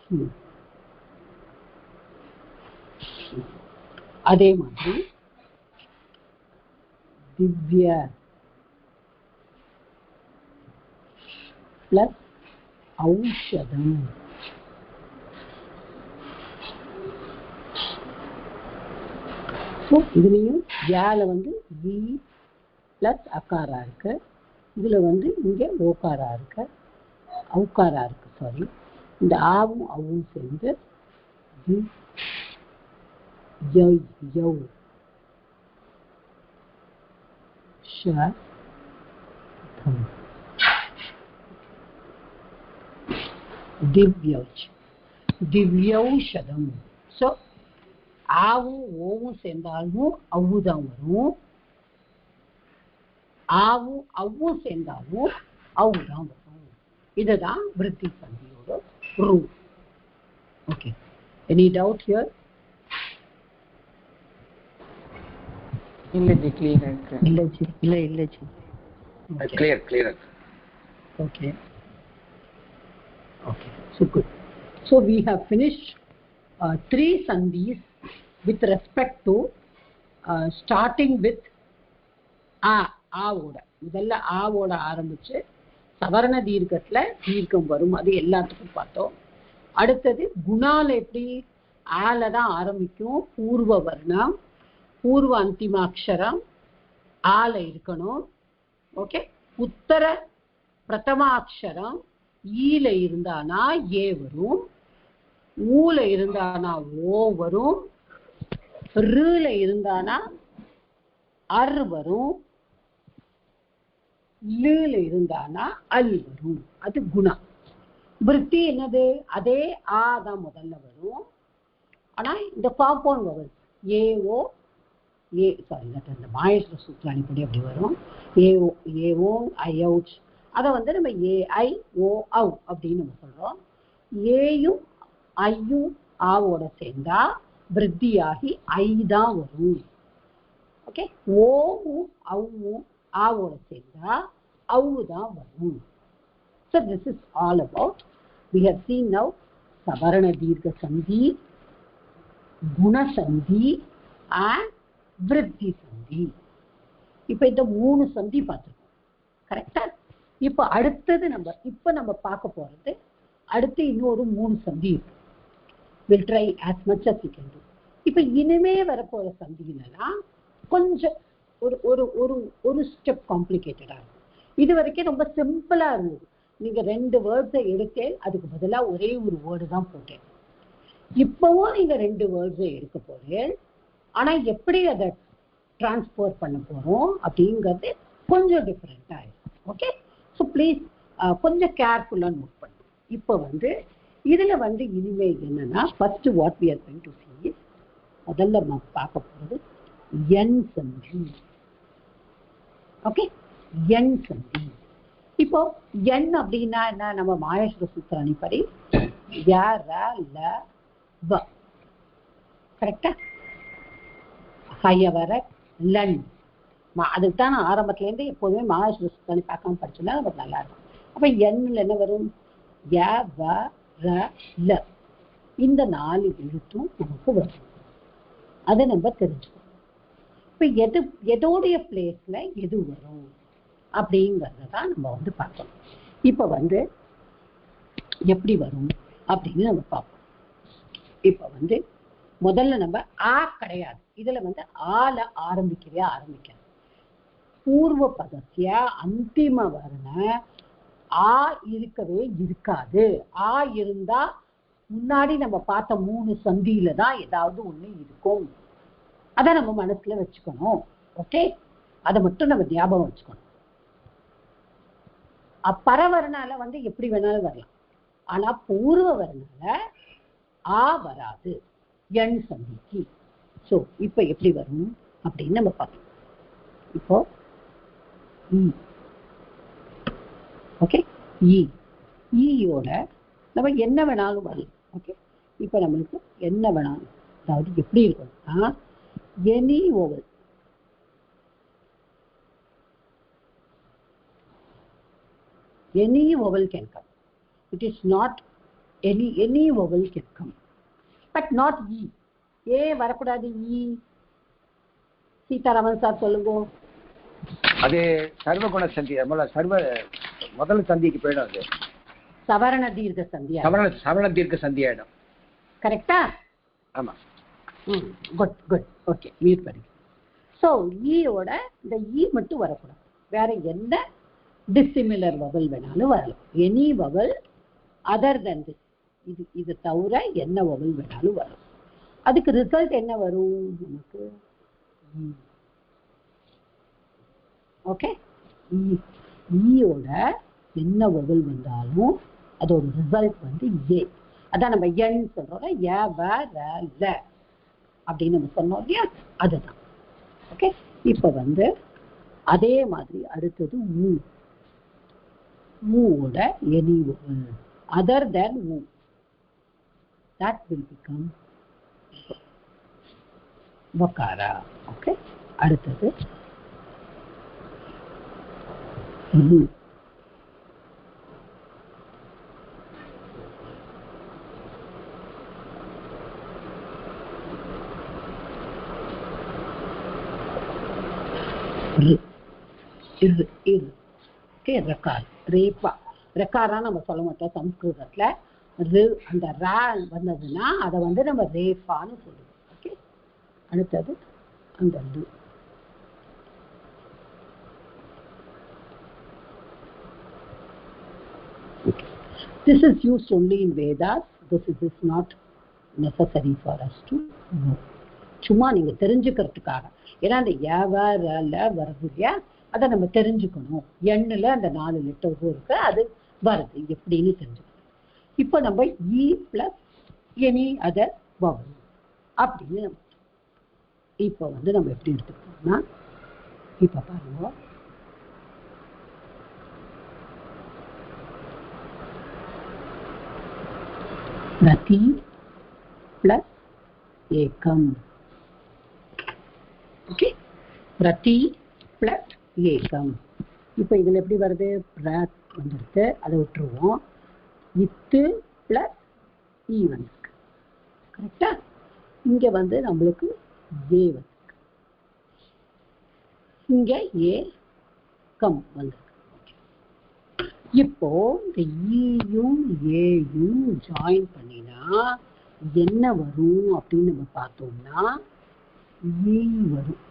தி. அதே மாதிரி திவ்ய பிளஸ் ஔஷதம். ஸோ இதுலேயும் யால வந்து வி பிளஸ் அக்காரா இருக்கு, இதுல வந்து இங்கே ஓகாரா இருக்கு, ஔகாரா இருக்கு. சாரி, இந்த ஆவும் அவும் சேர்ந்து திவ்யௌஷதம். ஸோ ஆவும் ஓவும் சேர்ந்தாலும் அவ்வுதான் வரும், ஆவும் அவ்வும் சேர்ந்தாலும் அவ்வுதான் வரும். இதுதான் விருத்தி சந்தியோட rule. Okay, any doubt here? இல்ல ஜி, கிளியரா இருக்கு. இல்ல ஜி, இல்ல ji. clear. Okay, so good. So we have finished 3 sandhis with respect to starting with ஆவோட. முதல்ல ஆவோட ஆரம்பிச்சு சவரண தீர்க்கத்துல தீர்க்கம் வரும், அது எல்லாத்துக்கும் பார்த்தோம். அடுத்தது குணால எப்படி ஆல தான் ஆரம்பிக்கும், பூர்வ வர்ணம், பூர்வ அந்திமாட்சரம் ஆல இருக்கணும். ஓகே, உத்தர பிரதமாட்சரம் ஈல இருந்தானா ஏ வரும், ஊல இருந்தானா ஓ வரும், ருல இருந்தானா அர் வரும், லுல இருந்தானா அல் வரும். அது குணா. விருத்தி என்னது? அதே ஆ தான் முதல்ல வரும், ஆனா இந்த காம்பவுண்ட் வரும் ஏஓ ஏ, சாரி இந்த மாயேஸ்வர சூத்திராணிப்படி அப்படி வரும். ஏஓ ஏஓ ஐஓச், அதை வந்து நம்ம ஏஐ ஓ அவ் அப்படின்னு நம்ம சொல்றோம். ஏயும் ஐயும் ஆவோட சேர்ந்தா விருத்தியாகி ஐ தான் வரும். ஓகே, ஓவும் அவ்வும் ஆவோட சேர்ந்தா அவ்வு தான் வரும். So this is all about, we have seen now savarana dirgha sandhi, guna sandhi and vriddhi sandhi. இப்போ இந்த 3 சந்தி பார்த்துருக்கோம், கரெக்டா? இப்போ அடுத்தது நம்ம பார்க்க போறது, அடுத்து இன்னொரு 3 சந்தி இருக்கு. We'll try as much as we can do. இப்போ இனிமே வரப்போற சந்தியிலாம் கொஞ்சம் ஒரு ஸ்டெப் காம்ப்ளிகேட்டடா இருக்கும். இது வரைக்கும் ரொம்ப சிம்பிளா இருந்தது. நீங்க 2 வேர்ட்ஸை எடுத்தேன், அதுக்கு பதிலாக ஒரே ஒரு வேர்டு தான் போட்டேன். இப்பவும் நீங்க 2 வேர்ட்ஸை எடுக்க போறேன், ஆனா எப்படி அதை டிரான்ஸ்போர்ட் பண்ண போறோம் அப்படிங்கிறது கொஞ்சம் டிஃப்ரெண்டா இருக்கும். ஓகே, ஸோ ப்ளீஸ் கொஞ்சம் கேர்ஃபுல்லா நோட் பண்ணுங்க. இப்போ இதுல இனிமே என்னன்னா, first what we are going to see, முதல்ல நம்ம பார்க்க போறது என் சந்தி. ஓகே, என் சந்தி. இப்போ என் அப்படின்னா என்ன? நம்ம மாயேஸ்வர சூத்திராணிப்படி ய ர ல வ, கரெக்டா? ஹயவர லன். அதுக்கு தான் நான் ஆரம்பத்துல இருந்து எப்போதுமே மாயேஸ்வர சூத்திராணி பார்க்காம படிச்சோம்னா நமக்கு நல்லா இருக்கும். அப்ப எண்ணில் என்ன வரும்? ய வ ர ல. இந்த 4 எழுத்தும் நமக்கு வரும், அதை நம்ம தெரிஞ்சுக்கணும். இப்ப எதோடைய பிளேஸ்ல எது வரும் அப்படிங்கறத தான் நம்ம பார்க்கணும். இப்ப எப்படி வரும் அப்படின்னு நம்ம பார்ப்போம். இப்ப முதல்ல நம்ம ஆ கிடையாது, இதுல ஆல ஆரம்பிக்காது. பூர்வ பதத்திய அந்திம வர்ண ஆ இருக்கவே இருக்காது. ஆ இருந்தா முன்னாடி நம்ம பார்த்த 3 சந்தியில தான் ஏதாவது ஒண்ணு இருக்கும். அதை நம்ம மனசுல வச்சுக்கணும். ஓகே, அதை மட்டும் நம்ம ஞாபகம் வச்சுக்கணும். பரவர்ணால எப்படி வேணாலும் வரலாம், ஆனா பூர்வ வர்ணால ஆ வராது எண் சந்திக்கு. ஸோ இப்போ எப்படி வரும் அப்படின்னு நம்ம பார்க்கலாம். இப்போ ஓகே, ஈயோட நம்ம என்ன வேணாலும் வரலாம். ஓகே, இப்போ நம்மளுக்கு என்ன வேணாலும், அதாவது எப்படி இருக்கணும்னா any oval, any vowel can come. It is not any vowel can come, but not e. ஏன் வரக்கூடாது e? சீதாராமன் சார் சொல்லுங்க. அது சர்வகுண சந்தி, முதல் சந்திக்கு போயிடும். அது சவரண தீர்க்க சந்தி, சவரண தீர்க்க சந்தி ஆயிடும். கரெக்டா? ஆமா. Good good. ஓகே, மியூட் பண்ணி. ஸோ ஈயோட இந்த ஈ மட்டும் வரக்கூடாது. வேற எந்த டிசிமிலர் வவல் வேணாலும் வரலாம். Any vowel other then this, இது தவிர என்ன வவல் வேணாலும் வரலாம். அதுக்கு ரிசல்ட் என்ன வரும் நமக்கு? ஓகே, ஈயோட என்ன வவல் வந்தாலும் அதோட ரிசல்ட் வந்து ஏ. அதான் நம்ம என் சொல்றோம், அப்படின்னு நம்ம சொன்னோம் இல்லையா, அதுதான். ஓகே, இப்போ வந்து அதே மாதிரி அடுத்தது மூவோட any vowel other than mu, that will become vakara. Okay, அடுத்தது ரக்கார், ரேப்பா. ரெக்காரா நம்ம சொல்ல மாட்டோம் சம்ஸ்கிருதத்துல. அந்த ரா வந்ததுன்னா அதை வந்து நம்ம ரேஃபான்னு சொல்லுவோம். ஓகே, அடுத்தது அந்த லு. This is used only in Vedas. This is not necessary for us to know. சும்மா நீங்க தெரிஞ்சுக்கிறதுக்காக. ஏன்னா அந்த வருது இல்லையா, அதை நம்ம தெரிஞ்சுக்கணும். எண்ணுல அந்த 4 லெட்டர்ஸும் இருக்கு, அது வருது எப்படின்னு தெரிஞ்சுக்கணும். இப்போ நம்ம இ பிளஸ் எனி அதர் வவல் அப்படின்னு நம்ம இப்போ வந்து நம்ம எப்படி எடுத்துக்கணும்னா, இப்போ பாருங்க, பிரதி பிளஸ் ஏகம். ஓகே, பிரதி பிளஸ் ஏகம். இப்போ இதில் எப்படி வருது? பிராத் வந்துருக்கு, அதை விட்டுருவோம். இத்து பிளஸ் இ வந்துருக்கு. கரெக்டா? இங்கே வந்து நம்மளுக்கு ஏ வந்துருக்கு, இங்கே ஏ கம் வந்துருக்கு. இப்போ இந்த ஈயும் ஏயும் ஜாயின் பண்ணினா என்ன வரும் அப்படின்னு நம்ம பார்த்தோம்னா ஈ வரும்.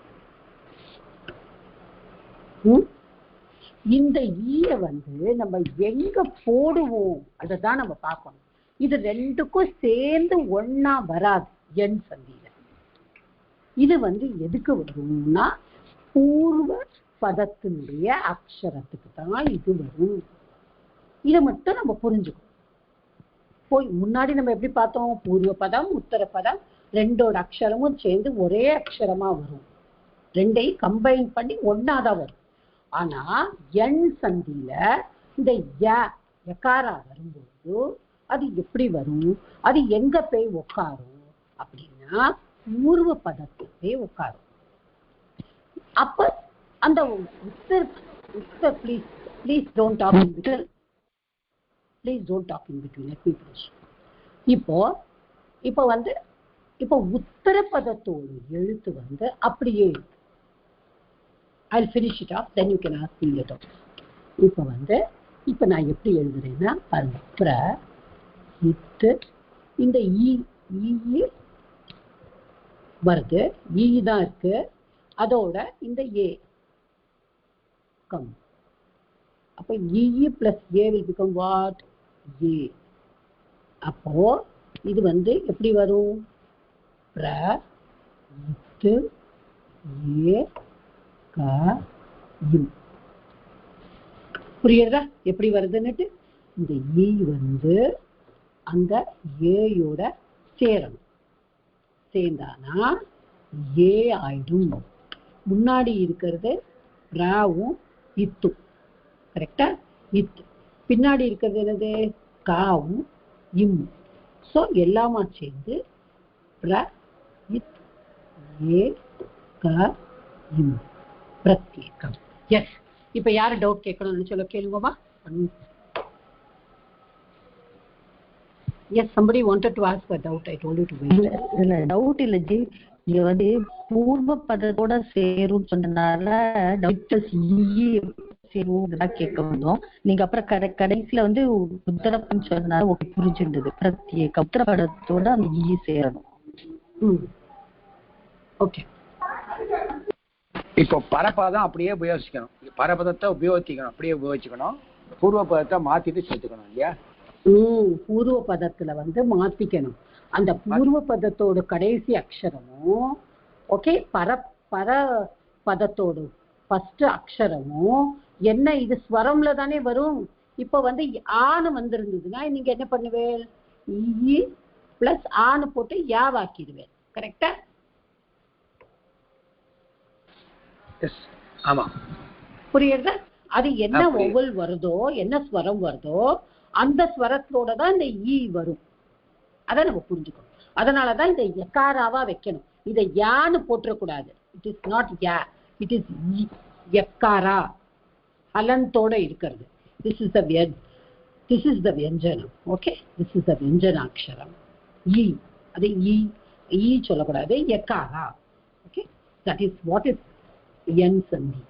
இந்த ஈய வந்து நம்ம எங்க போடுவோம் அதை தான் நம்ம பார்க்கணும். இது ரெண்டுக்கும் சேர்ந்து ஒன்னா வராது எண் சந்தியில. இது வந்து எதுக்கு வரும்னா பூர்வ பதத்தினுடைய அக்ஷரத்துக்கு தான் இது வரும். இதை மட்டும் நம்ம புரிஞ்சுக்கணும். போய் முன்னாடி நம்ம எப்படி பார்த்தோம்? பூர்வ பதம் உத்தர பதம் ரெண்டோட அக்ஷரமும் சேர்ந்து ஒரே அக்ஷரமா வரும். ரெண்டையும் கம்பைன் பண்ணி ஒன்னாதான் வரும். ஆனா எண் சந்தியில இந்த யகாரா வரும்போது அது எப்படி வரும்? அது எங்க போய் உட்காரும் அப்படின்னா பூர்வ பதத்துல போய் உட்காரும். அப்ப அந்த உத்தர் please don't talk in between. Please don't talk in between. Let me finish. இப்போ வந்து இப்போ உத்தர பதத்தோட எழுத்து வந்து அப்படியே இருக்கு. I'll finish it off, then you can ask me later. இப்போ வந்து இப்போ நான் எப்படி எழுதுறேன்னா பாருங்க, பிர இத்து இந்த ஈ வருது, ஈ தான் இருக்கு, அதோட இந்த ஏ கம். அப்போ இ பிளஸ் ஏ will become what? ஏ. அப்போ இது வந்து எப்படி வரும்? பிர இத்து ஏ புரியுறதா எப்படி வருதுன்னுட்டு? இந்த ஈ வந்து அந்த ஏயோட சேரணும். சேர்ந்தானா ஏ ஆயிடும். முன்னாடி இருக்கிறது ராவும் இத்தும். கரெக்டா? இத்து. பின்னாடி இருக்கிறது என்னது? காவும் இம். ஸோ எல்லாமா சேர்ந்து பிர இத் ஏ க இம் பிரத்யேகம். எஸ். இப்ப யாரு டவுட் கேட்கணும்னு சொல்ல கேளுங்கம்மா. Yes, somebody wanted to ask a doubt. I told you to wait. இல்ல டவுட் இல்ல ஜி. இங்க வந்து பூர்வ பதத்தோட சேரும் சொன்னனால சேரும் கேட்க வந்தோம். நீங்க அப்புறம் கடைசியில வந்து உத்தரப்பம் சொன்னால ஓகே புரிஞ்சிருந்தது. பிரத்யேக உத்தரப்பதத்தோட அந்த ஈ சேரணும். ஓகே. இப்போ பரப்பதம் அப்படியே உபயோகிக்கணும். பரபதத்தை உபயோகிக்கணும், அப்படியே உபயோகிச்சுக்கணும். பூர்வ பதத்தை மாத்திட்டு சேர்த்துக்கணும் இல்லையா? பூர்வ பதத்துல வந்து மாத்திக்கணும். அந்த பூர்வ பதத்தோட கடைசி அக்ஷரமும் ஓகே பர பதத்தோடு ஃபர்ஸ்ட் அக்ஷரமும் என்ன, இது ஸ்வரம்ல தானே வரும். இப்ப வந்து ஆணு வந்திருந்ததுன்னா நீங்க என்ன பண்ணுவேன்? ஈ பிளஸ் ஆணு போட்டு யாவாக்கிடுவேன். கரெக்டா? ஆமா, புரியுறதா? அது என்ன ஒவல் வருதோ, என்ன ஸ்வரம் வருதோ அந்த ஸ்வரத்தோட தான் இந்த ஈ வரும். அதை நம்ம புரிஞ்சுக்கணும். அதனாலதான் இதை எக்காராவா வைக்கணும். இதை யான்னு போட்டுறக்கூடாது. இட் இஸ் நாட் யா, இட் இஸ் எக்காரா. அலந்தோட இருக்கிறது. திஸ் இஸ் த வியஞ்சனம். ஓகே, திஸ் இஸ் த வியஞ்சனாட்சரம் ஈ. அது ஈ சொல்லக்கூடாது, எக்காரா. Okay, that is what is என் சந்தி.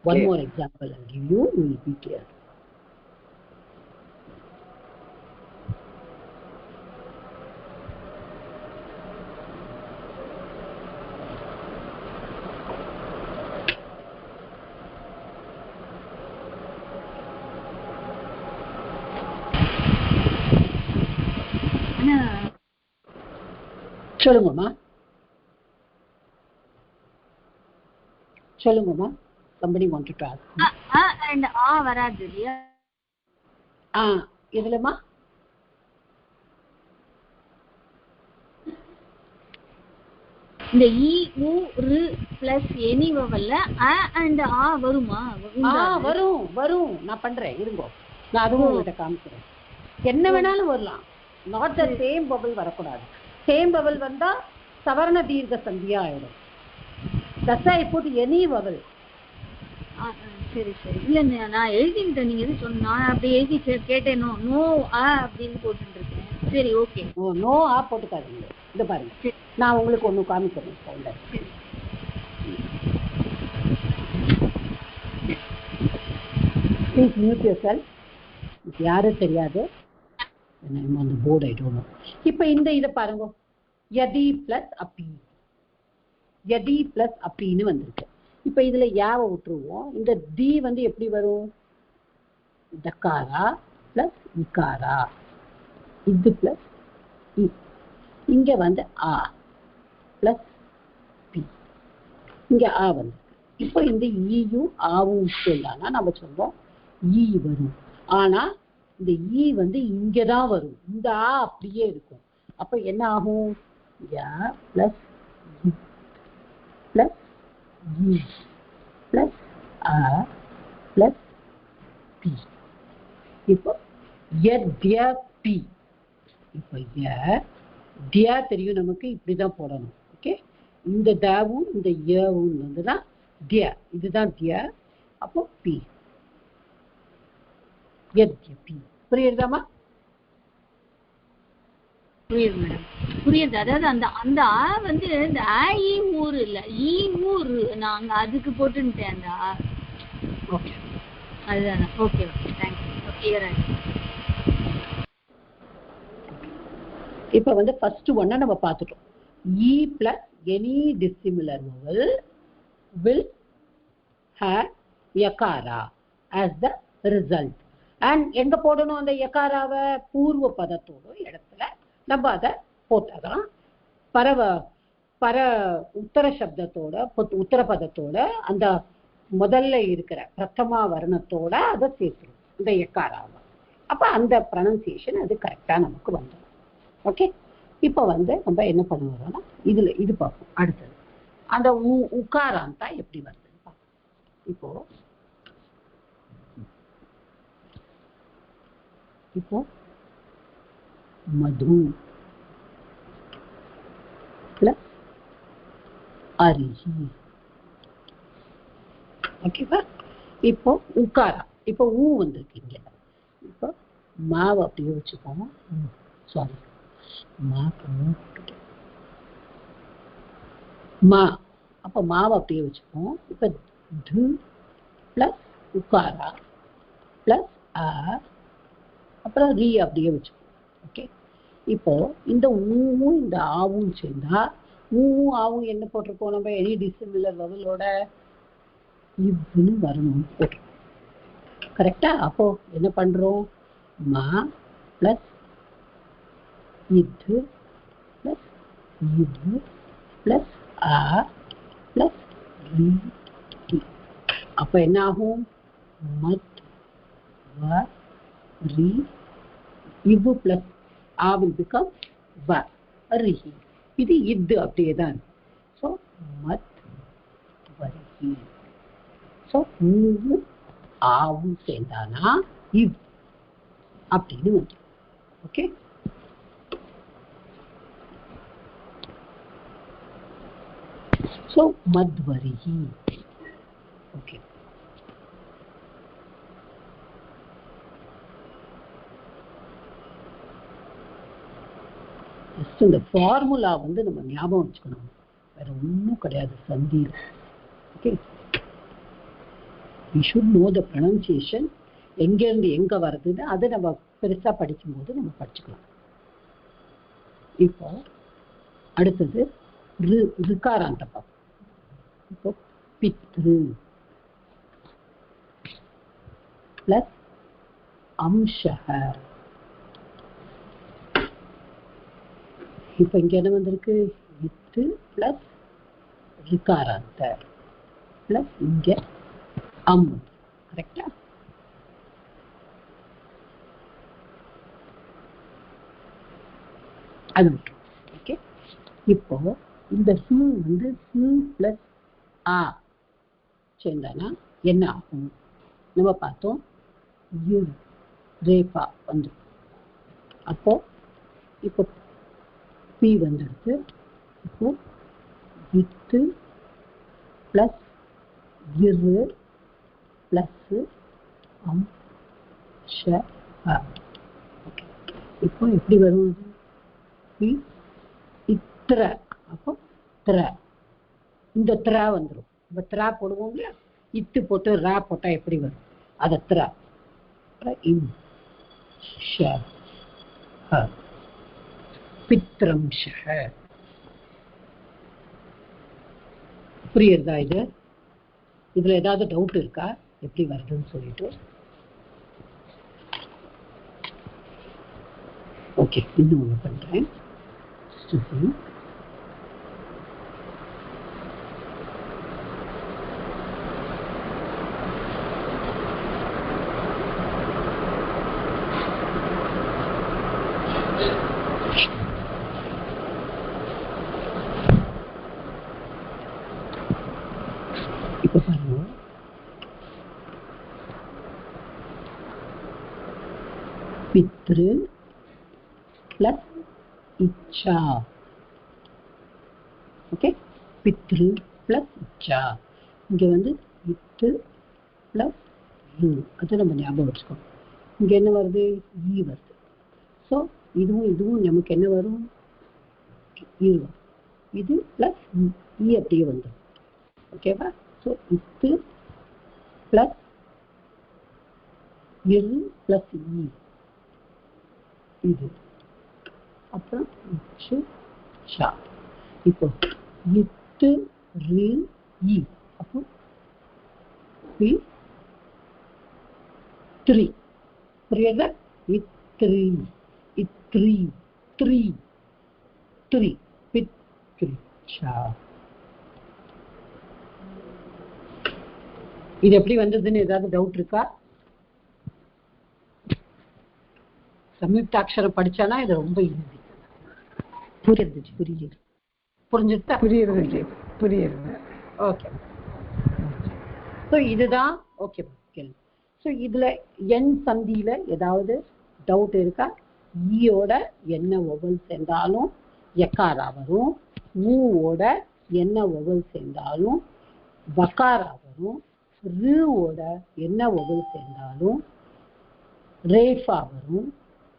One more example I'll give you. You will be clear. சொல்லுங்கம்மா. somebody wanted to ask me. and வராது இல்லையா? இதுலமா இந்த இ உ ரு பிளஸ் எனி வவல்ல and வருமா? வரும். நான் பண்றேன், இருங்கோ. நான் அதுவும் உங்கள்கிட்ட காமிக்கிறேன். என்ன வேணாலும் வரலாம். நாட் த சேம் பபிள் வரக்கூடாது. சேம் பபிள் வந்தா சவர்ண தீர்க்க சந்தியா ஆயிடும். That's why I put any vowel. சரி இல்ல நான் எழுதிட்டேன். நீங்க எது சொன்னா அப்படியே எழுதி கேட்டேன். நோ அப்படின்னு போட்டுட்டு இருக்கேன். சரி ஓகே. நோ போட்டுக்காதீங்க. இத பாருங்க, நான் உங்களுக்கு ஒண்ணு காமிக்கிறேன். Sounder please mute yourself. யாரும் தெரியாது அந்த போர்டு. I don't know. இப்போ இத பாருங்க, யதி பிளஸ் அப்பி. யதி பிளஸ் அப்படின்னு வந்திருக்கு. இப்ப இதுல யாவை விட்டுருவோம். இந்த தி வந்து எப்படி வரும்? தக்காரா பிளஸ் இக்காரா, இது பிளஸ் இ. இங்க வந்து ஆ பிளஸ் பி. இங்க ஆ வந்து இப்போ இந்த ஈயும் ஆவும் சொல்லானா நம்ம சொல்றோம் ஈ வரும். ஆனா இந்த ஈ வந்து இங்கதான் வரும். இந்த ஆ அப்படியே இருக்கும். அப்ப என்ன ஆகும்? யா plus plus e plus a plus p. இப்போ யத்யபி. இப்போ த்யா தெரியும் நமக்கு, இப்படிதான் போடணும். ஓகே, இந்த தாவும் இந்த யவும் வந்துதான் த்யா. இதுதான் த்யா. அப்போ பி. யத்யபி. புரியுதாமா? புரியுது மேடம், புரியுது. அதாவது அந்த ஆ வந்து இந்த ஈ ஊர் இல்ல, ஈ ஊர் நாங்க அதுக்கு போட்டுட்டேன் அந்த ஆ. ஓகே, அதுதானே. Okay okay, thank you. கிளியர் ஆயிடுச்சு. இப்போ வந்து ஃபர்ஸ்ட் ஒன்னை நம்ம பார்த்துட்டோம். இ plus any dissimilar vowel will have yakara as the result. and எங்க போடணும் அந்த யகாராவை? பூர்வ பதத்தோட இடத்துல நம்ம அதை போட்டாதான் பர உத்தர சப்தத்தோட உத்தர பதத்தோட அந்த முதல்ல இருக்கிற பிரதமா வர்ணத்தோட அதை சேர்த்துரும் இந்த யக்காராவை. அப்ப அந்த ப்ரொனன்சியேஷன் அது கரெக்டா நமக்கு வந்துடும். ஓகே. இப்போ நம்ம என்ன பண்ண வரோம்னா இது பார்ப்போம். அடுத்தது அந்த உகாராந்தா எப்படி வருதுன்னு பார்ப்போம். இப்போ மது பிளஸ் அரிசி. ஓகேவா? இப்போ உக்காரா, இப்போ ஊ வந்திருக்கீங்க. இப்போ மாவை அப்படியே வச்சுப்போம். சாரி, மா, அப்போ மாவை அப்படியே வச்சுப்போம். இப்போ து பிளஸ் உக்காரா பிளஸ் ஆ, அப்புறம் ரீ அப்படியே வச்சுப்போம். ஓகே. இப்போ இந்த ஊவும் இந்த ஆவும் சேர்ந்தா ஊவும் ஆவும் என்ன போட்டிருக்கோம் நம்ம? எனி டிசிமிலர் வவலோட இவ்னு வரணும் போட்டிருக்கோம். கரெக்டா? அப்போ என்ன பண்றோம்? மா பிளஸ் இது பிளஸ் இது பிளஸ் ஆ பிளஸ் ரீ. அப்போ என்ன ஆகும்? மத் வ ரி, இவ்வு பிளஸ் ஆ will become வ ரிஹி. இது இது அப்படியே தான். ஸோ மத் வரிஹி. ஸோ ஊவும் ஆவும் சேர்ந்தானா இவ் அப்படின்னு வந்து. ஓகே. ஸோ மத்வரிஹி. ஓகே. இந்த ஃபார்முலா நம்ம ஞாபகம் வச்சுக்கணும், வேற ஒன்றும் கிடையாது சந்தியில். Okay. we should know the pronunciation, எங்கேருந்து எங்கே வருதுன்னு அதை நம்ம பெருசாக படிக்கும்போது நம்ம படிச்சுக்கலாம். இப்போ அடுத்தது ரிகாராந்த பார்ப்போம். இப்போ பித்ரு பிளஸ் அம்சஹ. இப்போ இங்கே என்ன வந்திருக்கு? வித்து பிளஸ் ரிகாராந்த பிளஸ் இங்கே அம். கரெக்டா? அது மட்டும். ஓகே. இப்போ இந்த ஹூ ஹூ பிளஸ் ஆ சேர்ந்தானா என்ன ஆகும்? நம்ம பார்த்தோம், ரேபா வந்து. அப்போ இப்போ பி வந்துடுது. இப்போ வித்து பிளஸ் இரு பிளஸ் அம் ஷ. ஓகே. இப்போ எப்படி வரும்? பி இத்திர. அப்போ திர, இந்த திர வந்துடும். இப்போ திரா போடுவோம் இல்லையா? இத்து போட்டு ரா போட்டா எப்படி வரும்? அதை திர இம் ஷ பித்ரம் ஷ. புரியுறதா? இதுல ஏதாவது டவுட் இருக்கா எப்படி வருதுன்னு சொல்லிட்டு? ஓகே. இன்னும் ஒன்று பண்றேன். இப்போ பாருங்க, பித்ரு பிளஸ் இச்சா. ஓகே. பித்ரு பிளஸ் இச்சா. இங்க இத்து பிளஸ் ரு, அது நம்ம ஞாபகம் வச்சுக்கணும். இங்க என்ன வருது? ஈ வருது. ஸோ இதுவும் நமக்கு என்ன வரும்? ஈ வரும். இது பிளஸ் ஈ அப்படியே வந்துடும். ஓகேவா? ஸோ இத்து பிளஸ் இரு பிளஸ் ஈ இது. அப்புறம் இச்சு ஷா. இப்போ இத்து ரி ஈ. அப்போ பி த்ரீ. புரியுதா? இத்ரி இத்ரி த்ரீ த்ரீ பித்ரி ஷா. இது எப்படி வந்ததுன்னு ஏதாவது டவுட் இருக்கா? சம்யுக்தாட்சரம் படிச்சானா இது ரொம்ப ஈஸி. புரியுது. புரிஞ்சுட்டா? புரியுது புரியுது. ஓகே. ஸோ இதுதான் ஓகே கேள்வி. ஸோ இதுல என் சந்தியில ஏதாவது டவுட் இருக்கா? ஈயோட என்ன வவல் சேர்ந்தாலும் எக்காரா வரும், ஊவோட என்ன வவல் சேர்ந்தாலும் வக்காரா வரும், ருவோட என்ன வவல் சேர்ந்தாலும் ரேஃபா வரும்.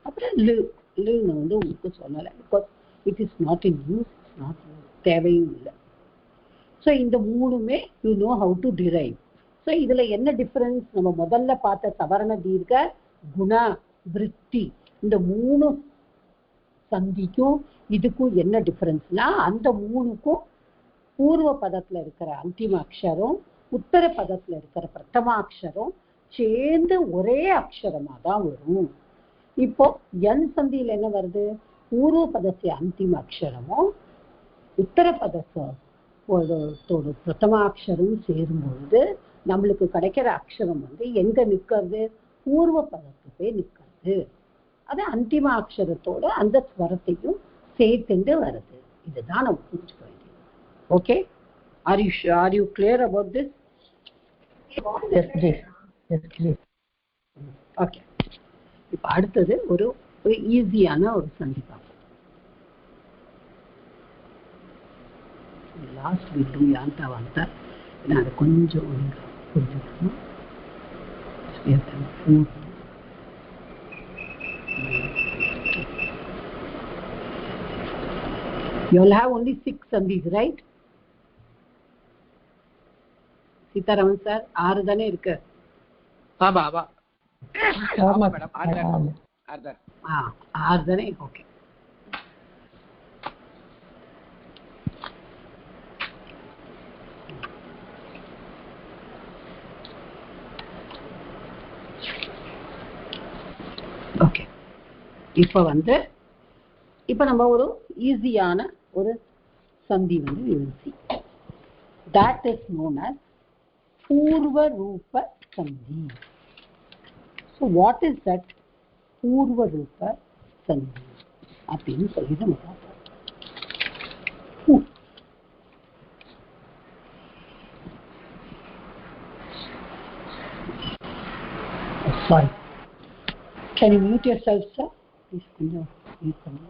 அப்புறம் லுன்னு வந்து உங்களுக்கு சொல்லலை, because it is not in use, it's not தேவையும் இல்லை. ஸோ இந்த மூணுமே you know how to drive. So இதுல என்ன டிஃபரன்ஸ்? நம்ம முதல்ல பார்த்த சவரண தீர்க்க குண விருத்தி இந்த மூணு சந்திக்கும் இதுக்கும் என்ன டிஃபரன்ஸ்னா, அந்த மூணுக்கும் பூர்வ பதத்துல இருக்கிற அந்திம அக்ஷரம் உத்தர பதத்துல இருக்கிற பிரதம அக்ஷரம் சேர்ந்து ஒரே அக்ஷரமா தான் வரும். இப்போ என் சந்தியில என்ன வருது? பூர்வ பதத்திய அந்திம அக்ஷரமும் உத்தர பதத்தோட பிரதமாட்சரம் சேரும்பொழுது நம்மளுக்கு கிடைக்கிற அக்ஷரம் வந்து எங்க நிற்கிறது? பூர்வ பதத்துக்கே நிற்கிறது. அது அந்திம அக்ஷரத்தோட அந்த ஸ்வரத்தையும் சேர்த்துண்டு வருது. இதுதான் நம்ம புரிஞ்சுக்க வேண்டியது. Okay, are you clear about this? Okay, இப்ப அடுத்தது ஒரு ஈஸியான ஒரு சந்தி பார்ப்போம். லாஸ்ட் வீட்டு யாந்தா வந்தா அது கொஞ்சம் புரிஞ்சுக்கணும். You will have only 6 sandhis, right? Sitharaman sir 6 தானே இருக்கு? ஆமா ஆமா ஆமா மேடம், 6 தானே. Okay, okay. இப்ப நம்ம ஒரு ஈஸியான ஒரு சந்தி வந்து எழுதி, that is known as பூர்வ ரூப சந்தி. So what is that பூர்வ ரூப சந்தி அப்படின்னு சொல்லி நம்ம பார்ப்போம். Sorry, can you mute yourself, sir? Please, கொஞ்சம் mute பண்ணுங்க.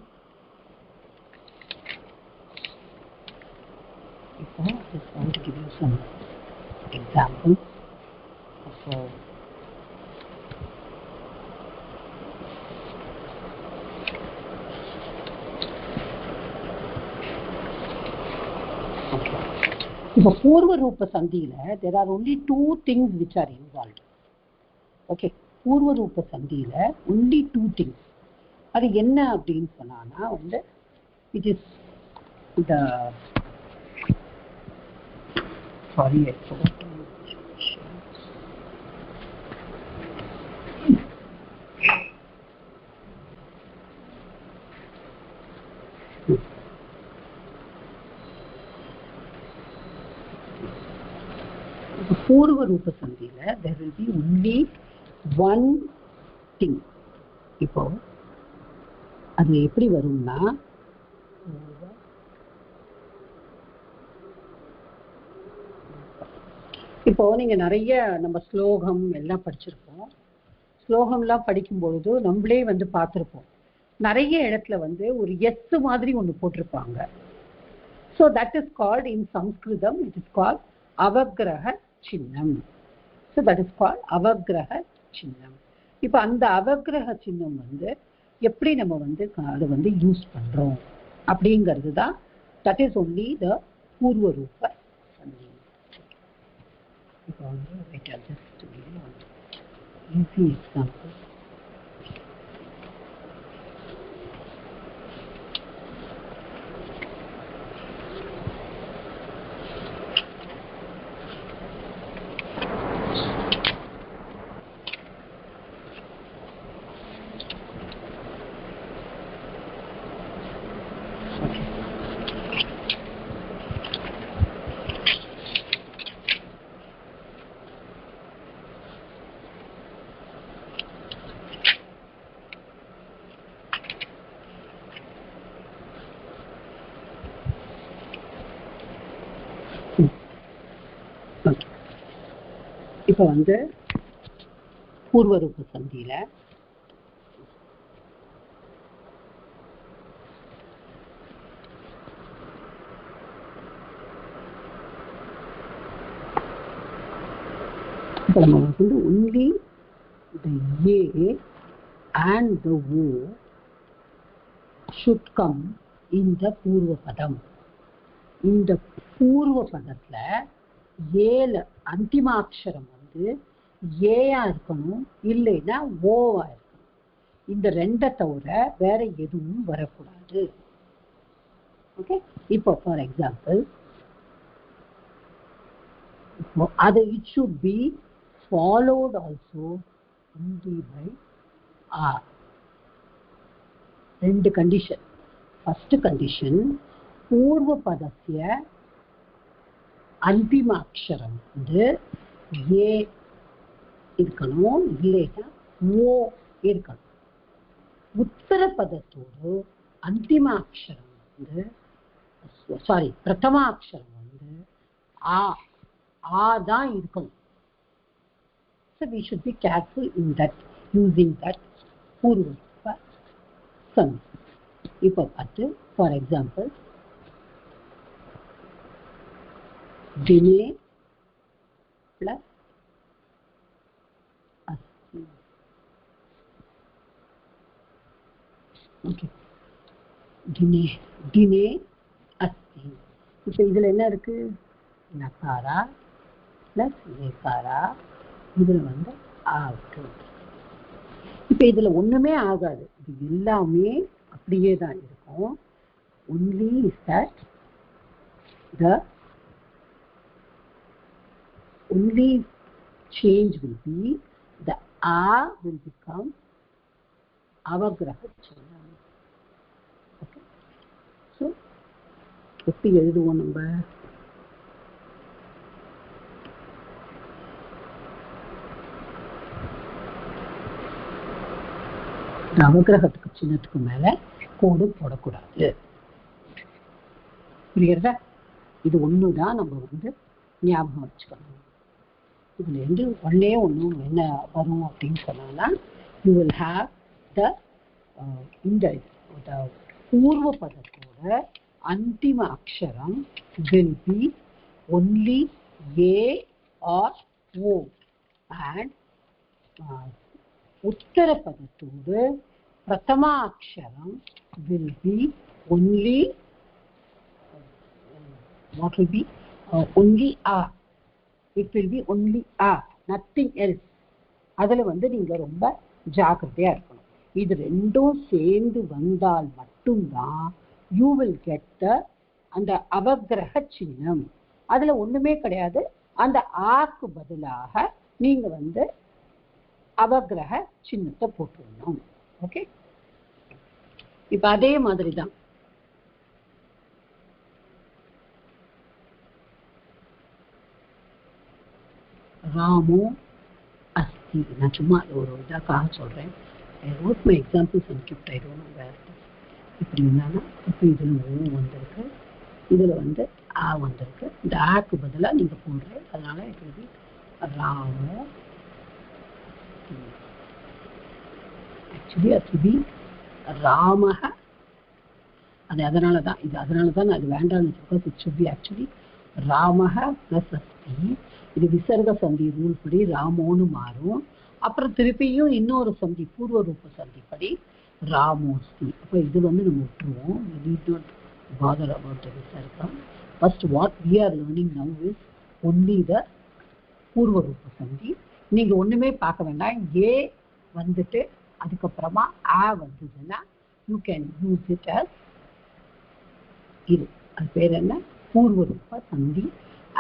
இப்போ I just want to give you some examples of இப்போ பூர்வ ரூப சந்தியில there are only 2 things which are involved. Okay, பூர்வ ரூப சந்தியில only 2 things. அது என்ன அப்படின்னு சொன்னா வந்து it is the sorry I forgot to பூர்வ ரூப சந்தியில there will be only one thing. இப்போ அது எப்படி வரும்னா, இப்போ நீங்க நிறைய நம்ம ஸ்லோகம் எல்லாம் படிச்சிருப்போம். ஸ்லோகம்லாம் படிக்கும் பொழுது நம்மளே வந்து பார்த்துருப்போம், நிறைய இடத்துல வந்து ஒரு எஸ் மாதிரி ஒண்ணு போட்டிருப்பாங்க. So that is called in Samskritam it is called அவக்கிரக சின்னம். ஸோ தட் இஸ் கால்ட் அவக்கிரக சின்னம். இப்போ அந்த அவக்கிரக சின்னம் வந்து எப்படி நம்ம வந்து அதை வந்து யூஸ் பண்றோம் அப்படிங்கிறது தான் தட் இஸ் ஒன்லி த பூர்வ ரூப சந்தி. இப்போ வந்து ஜஸ்ட் ஈஸி எக்ஸாம்பிள். இப்போ வந்து பூர்வ ரூப சந்தியில இப்போ நம்ம வந்து only the A and the O should come in the பூர்வ பதம். இந்த பூர்வ பதத்துல ஏல அந்திமாட்சரம் வந்து ஏயா இருக்கணும், இல்லைன்னா ஓவா இருக்கணும். இந்த ரெண்டை தவிர வேற எதுவும் வரக்கூடாது. ஓகே, இப்போ ஃபார் எக்ஸாம்பிள் அது it should be followed also only by R. ரெண்டு கண்டிஷன். ஃபர்ஸ்ட் கண்டிஷன், பூர்வ பதத்திய அந்திமாட்சரம் வந்து ஏ இருக்கணும், இல்லைன்னா ஓ இருக்கணும். உத்தர பதத்தோடு அந்திமாட்சரம் வந்து பிரதமாட்சரம் வந்து ஆ தான் இருக்கணும். So we should be careful in that, using that பூர்வ சந்தி. இப்போ பார்த்து ஃபார் எக்ஸாம்பிள் தினே பிளஸ் அஸ்தி. ஓகே, தினே தினே அஸ்தி. இப்போ இதுல என்ன இருக்கு, நகாரா பிளஸ் ஏகாரா, இதுல வந்து ஆகு. இப்ப இதுல ஒண்ணுமே ஆகாது, இது எல்லாமே அப்படியே தான் இருக்கும். only is that the only change will be the a will become avagraha chinam. Okay, so எப்படி எழுதுவோம் நம்ம, நவகிரகத்துக்கு சின்னத்துக்கு மேல கோடு போடக்கூடாது. புரியுறதா? இது ஒண்ணுதான் நம்ம வந்து ஞாபகம் வச்சுக்கணும். இதுல இருந்து ஒன்னே ஒண்ணு என்ன வரும் அப்படின்னு சொன்னா, யூ வில் ஹாவ் த இந்த பூர்வ பதத்தோட அந்திம அக்ஷரம் will be only A or O, and உத்தர பதத்தோடு பிரதமா அக்ஷரம் will be only what will be only A. It will be only A, nothing else. அதுல வந்து நீங்க ரொம்ப ஜாக்கிரதையா இருக்கணும். இது ரெண்டும் சேர்ந்து வந்தால் மட்டும்தான் you will get the அந்த அவக்கிரக சின்னம். அதுல ஒண்ணுமே கிடையாது. அந்த ஆக்கு பதிலாக நீங்க வந்து அவக்கிரக சின்னத்தை போட்டுடணும். ஓகே, இப்ப அதே மாதிரி தான் ராமோ அஸ்தி. நான் சும்மா ஒரு இதாக்காக சொல்றேன். I wrote my examples and kept, I don't know where. இப்படி என்னன்னா, இப்போ இதுல ஓ வந்திருக்கு, இதுல வந்து ஆ வந்திருக்கு. இந்த ஆக்கு பதிலா நீங்க போடுறேன், அதனால இது ராமோ. ஆக்சுவலி அது ராமஹ, அது அதனாலதான் இது, அதனாலதான் அது வேண்டாம்னு சொல்றது. இட் should be actually ராமஹ பிளஸ் அஸ்தி. இது விசர்க சந்தி ரூல் படி ராமோன்னு மாறும். அப்புறம் திருப்பியும் இன்னொரு சந்தி பூர்வ ரூப சந்தி படி ராமோஸ்தி. அப்போ இது வந்து நம்ம விட்டுருவோம். we need not bother about the visarga. First what we are learning now is only the பூர்வ ரூப சந்தி. நீங்க ஒண்ணுமே பார்க்க வேண்டாம். ஏ வந்துட்டு அதுக்கப்புறமா ஆ வந்ததுன்னா you can use it as இது, அது பேர் என்ன, பூர்வ ரூப சந்தி.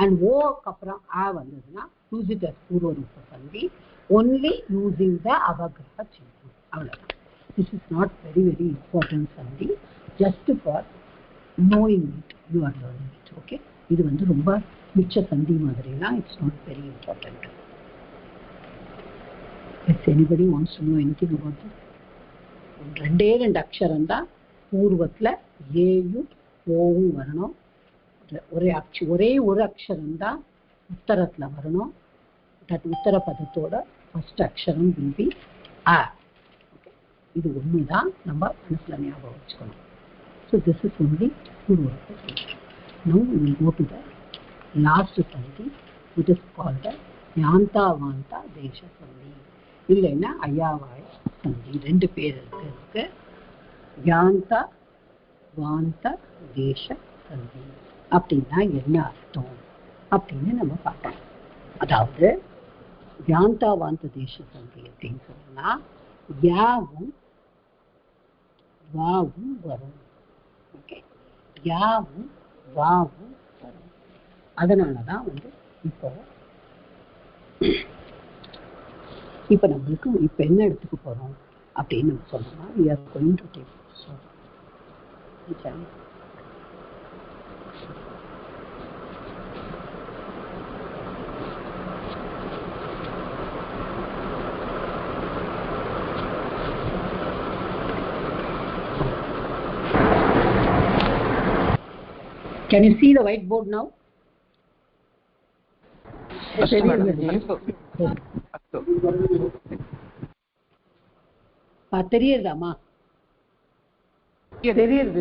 அண்ட் ஓக்கு அப்புறம் ஆ வந்ததுன்னா யூஸ் இட் அஸ் பூர்வ ரூப சந்தி, ஒன்லி யூசிங் த அவகிரக சின்னம். அவ்வளவுதான். This is not very important sandhi, just for knowing it you are learning it. Okay, இது வந்து ரொம்ப மிச்ச சந்தி மாதிரிலாம், it's not very important. If anybody wants to know anything about this, ரெண்டு அக்ஷரம் தான் பூர்வத்துல ஏயும் ஓவும் வரணும். ஒரே ஒரு அக்ஷரம் தான் உத்தரத்துல வரணும். தட் உத்தர பதத்தோட ஃபர்ஸ்ட் அக்ஷரம் will be a. இது ஒண்ணுதான் நம்ம மனசுல ஞாபகம் வச்சுக்கணும். So this is only Purvapad Desha. Now we will go to the last Sandhi, which is called the Yanta Vanta Desha Sandhi. இல்லைன்னா ஐயாவாய சந்தி. ரெண்டு பேர் இருக்கு. யாந்தா வாந்த தேச சந்தி அப்படின்னா என்ன அர்த்தம் அப்படின்னு நம்ம பார்க்கலாம். அதாவது யாந்தா வாந்த தேச சந்தி அப்படின்னு சொன்னா யாவும் வாவும் வரும். ஓகே, யாவும் வாவும் வரும். அதனாலதான் இப்போ நம்மளுக்கு இப்போ என்ன எடுத்துக்க போறோம் அப்படின்னு நம்ம சொன்னோம்னா we are going to take Can you see the whiteboard now? தெரியுதாமா? தெரியுது,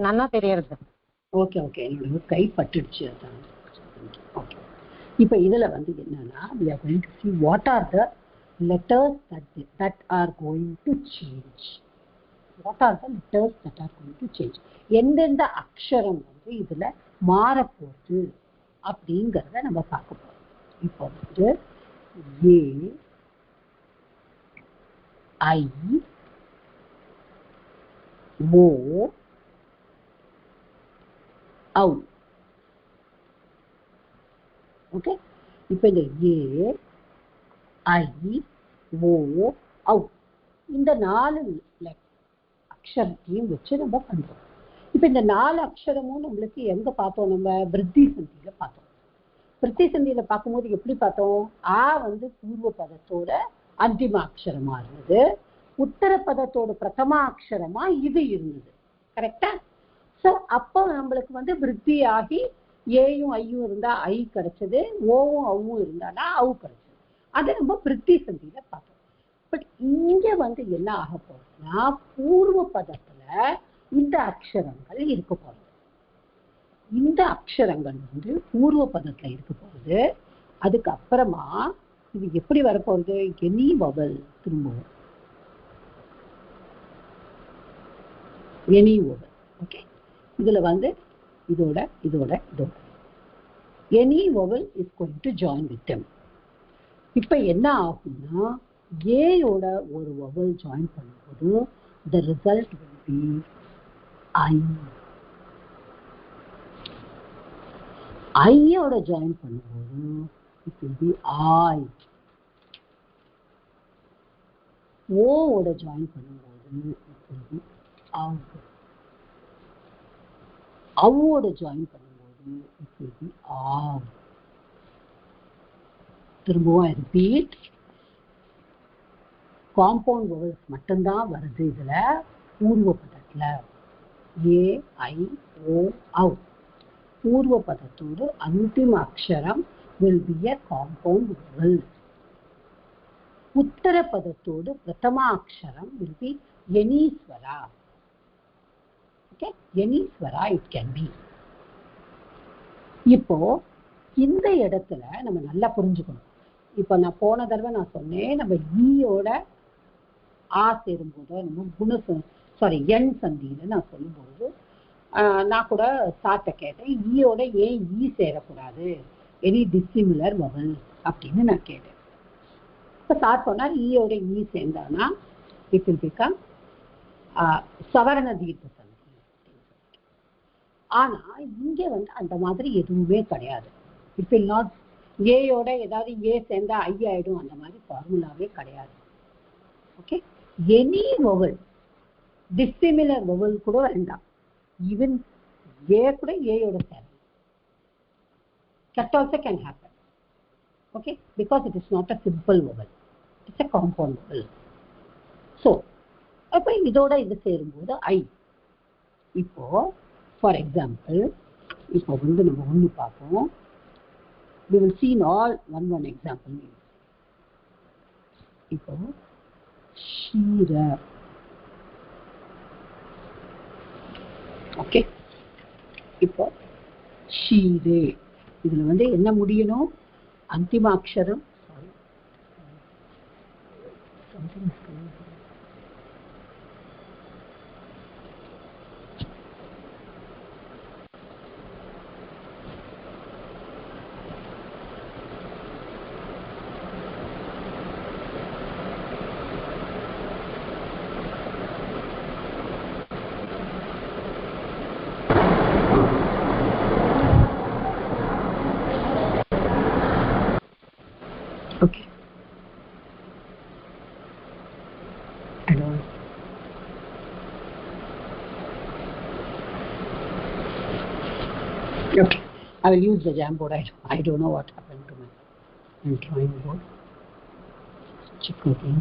நல்லா தெரியுது. ஓகே ஓகே, என்னோட கை பட்டுடுச்சு. அதான் ஓகே. இப்போ இதுல என்னன்னா we are going to see what are the letters that are going to change. What are the letters that are going to change? எந்தெந்த அக்ஷரம் இதுல மாறப்போகுது அப்படிங்கறத நம்ம பார்க்க போறோம். இப்போ ஏ ஐ ஓ ஔ. ஓகே, இப்போ இந்த ஏ ஐ ஓ ஔ இந்த 4 அக்ஷரத்தையும் வச்சு நம்ம பண்றோம். இப்ப இந்த 4 அக்ஷரமும் நம்மளுக்கு எங்க பார்த்தோம்? நம்ம விருத்தி சந்தியில பார்த்தோம். விருத்தி சந்தியில பார்க்கும்போது எப்படி பார்த்தோம்? ஆ பூர்வ பதத்தோட அந்திம அக்ஷரமா இருந்தது, உத்தர பதத்தோட பிரதமா அக்ஷரமா இது இருந்தது. கரெக்டா? சோ அப்போ நம்மளுக்கு விருத்தி ஆகி ஏயும் ஐயும் இருந்தா ஐ கிடைச்சது, ஓவும் அவ்வும் இருந்தானா அவு கிடைச்சது. அதை நம்ம விருத்தி சந்தியில பார்த்தோம். பட் இங்க என்ன ஆக போகுதுன்னா பூர்வ பதத்துல இந்த அக்ஷரங்கள் இருக்க போகுது. இந்த அக்ஷரங்கள் பூர்வ பதத்துல இருக்க போகுது. அதுக்கு அப்புறமா இது எப்படி வரப்போகுது? எனி வவல் திரும்பவும் எனி வவல். ஓகே, இதுல இதோட இதோட இதோட any vowel is going to join with them. இப்ப என்ன ஆகும்னா ஏயோட ஒரு வவல் ஜாயின் பண்ணும்போது the result will be I. ஐயோட ஜாயின் பண்ணும்போது it will be I. ஓட ஜாயின் பண்ணும்போது it will be ஆவ். அவோட ஜாயின் பண்ணும்போது it will be ஆவ். திரும்பவும் ரிப்பீட். காம்பவுண்ட் வவல்ஸ் மட்டும்தான் வருது இதுல பூர்வ பதத்துல. ஏ ஐ ஓ ஔ பூர்வ பதத்தோடு அந்திம அக்ஷரம் will be a compound vowel. உத்தர பதத்தோடு பிரதமா அக்ஷரம் will be any swara. Okay, any swara it can be. இப்போ இந்த இடத்துல நம்ம நல்லா புரிஞ்சுக்கணும். இப்போ நான் போன தடவை நான் சொன்னேன், நம்ம ஈயோட ஆ சேரும்போது நம்ம எண் சந்தியில நான் சொல்லும்போது நான் கூட சார்ட்ட கேட்டேன், ஈயோட ஏன் ஈ சேரக்கூடாது, எனி டிசிமிலர் வவல் அப்படின்னு நான் கேட்டேன். இப்போ சார் சொன்னார் ஈயோட ஈ சேர்ந்தானா இட் வில் பிகம் சவரண தீர்த்த சந்தி. ஆனா இங்க அந்த மாதிரி எதுவுமே கிடையாது. இட் வில் நாட் ஏயோட ஏதாவது ஏ சேர்ந்தா ஐ ஆயிடும், அந்த மாதிரி ஃபார்முலாவே கிடையாது. Okay, any vowel dissimilar vowel கூட வேண்டாம், ஈவன் ஏ கூட ஏயோட சேரும். That also can happen. Okay, because it is not a simple vowel, it's a compound vowel. So அப்ப இதோட இது சேரும்போது ஐ. இப்போ ஃபார் எக்ஸாம்பிள் இப்போ நம்ம ஒன்று பார்ப்போம். we will see in all one example. இப்போ ஷீர, ஓகே, இப்போ ஷீரே, இதுல வந்து என்ன முடியணும்? அந்திம அக்ஷரம். Okay. Okay. I will use the Jamboard. I don't know what happened to my drawing board. Check again.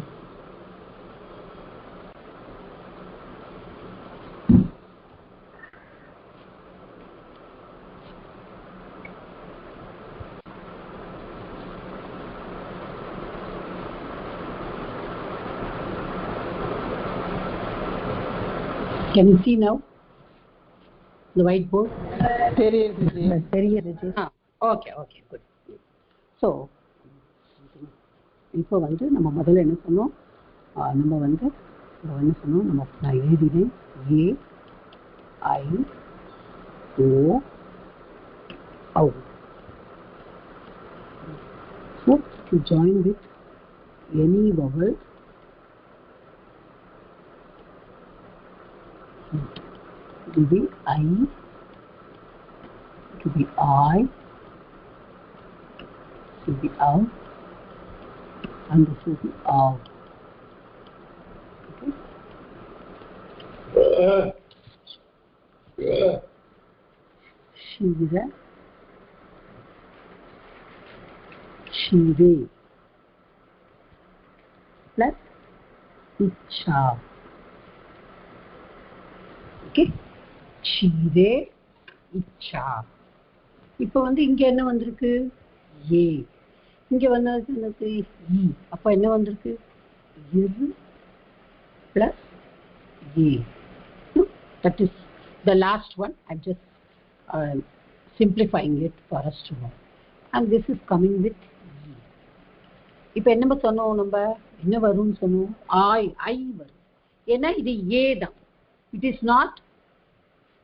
Can you see now the whiteboard? தெரியுது. Okay, good. So இப்போ வந்து நம்ம முதல்ல என்ன சொன்னோம்? நான் எழுதினேன் AIOO. So to join with any vowel, it will be I, it will be I, it will be O, and this will be O. Okay. Shira, Shire, plus Icha. Okay, Shire, Icha. இப்போ வந்து இங்க என்ன வந்திருக்கு? ஏ. இங்க வந்தது இ. அப்ப என்ன வந்திருக்கு? இரு plus A. That is the last one. I'm just simplifying it for us to know. And this is coming with E. இப்போ என்ன சொன்னோம்? நம்ம என்ன வரும்னு சொன்னோம்? ஐ வரும். ஏன்னா இது ஏ தான். It is not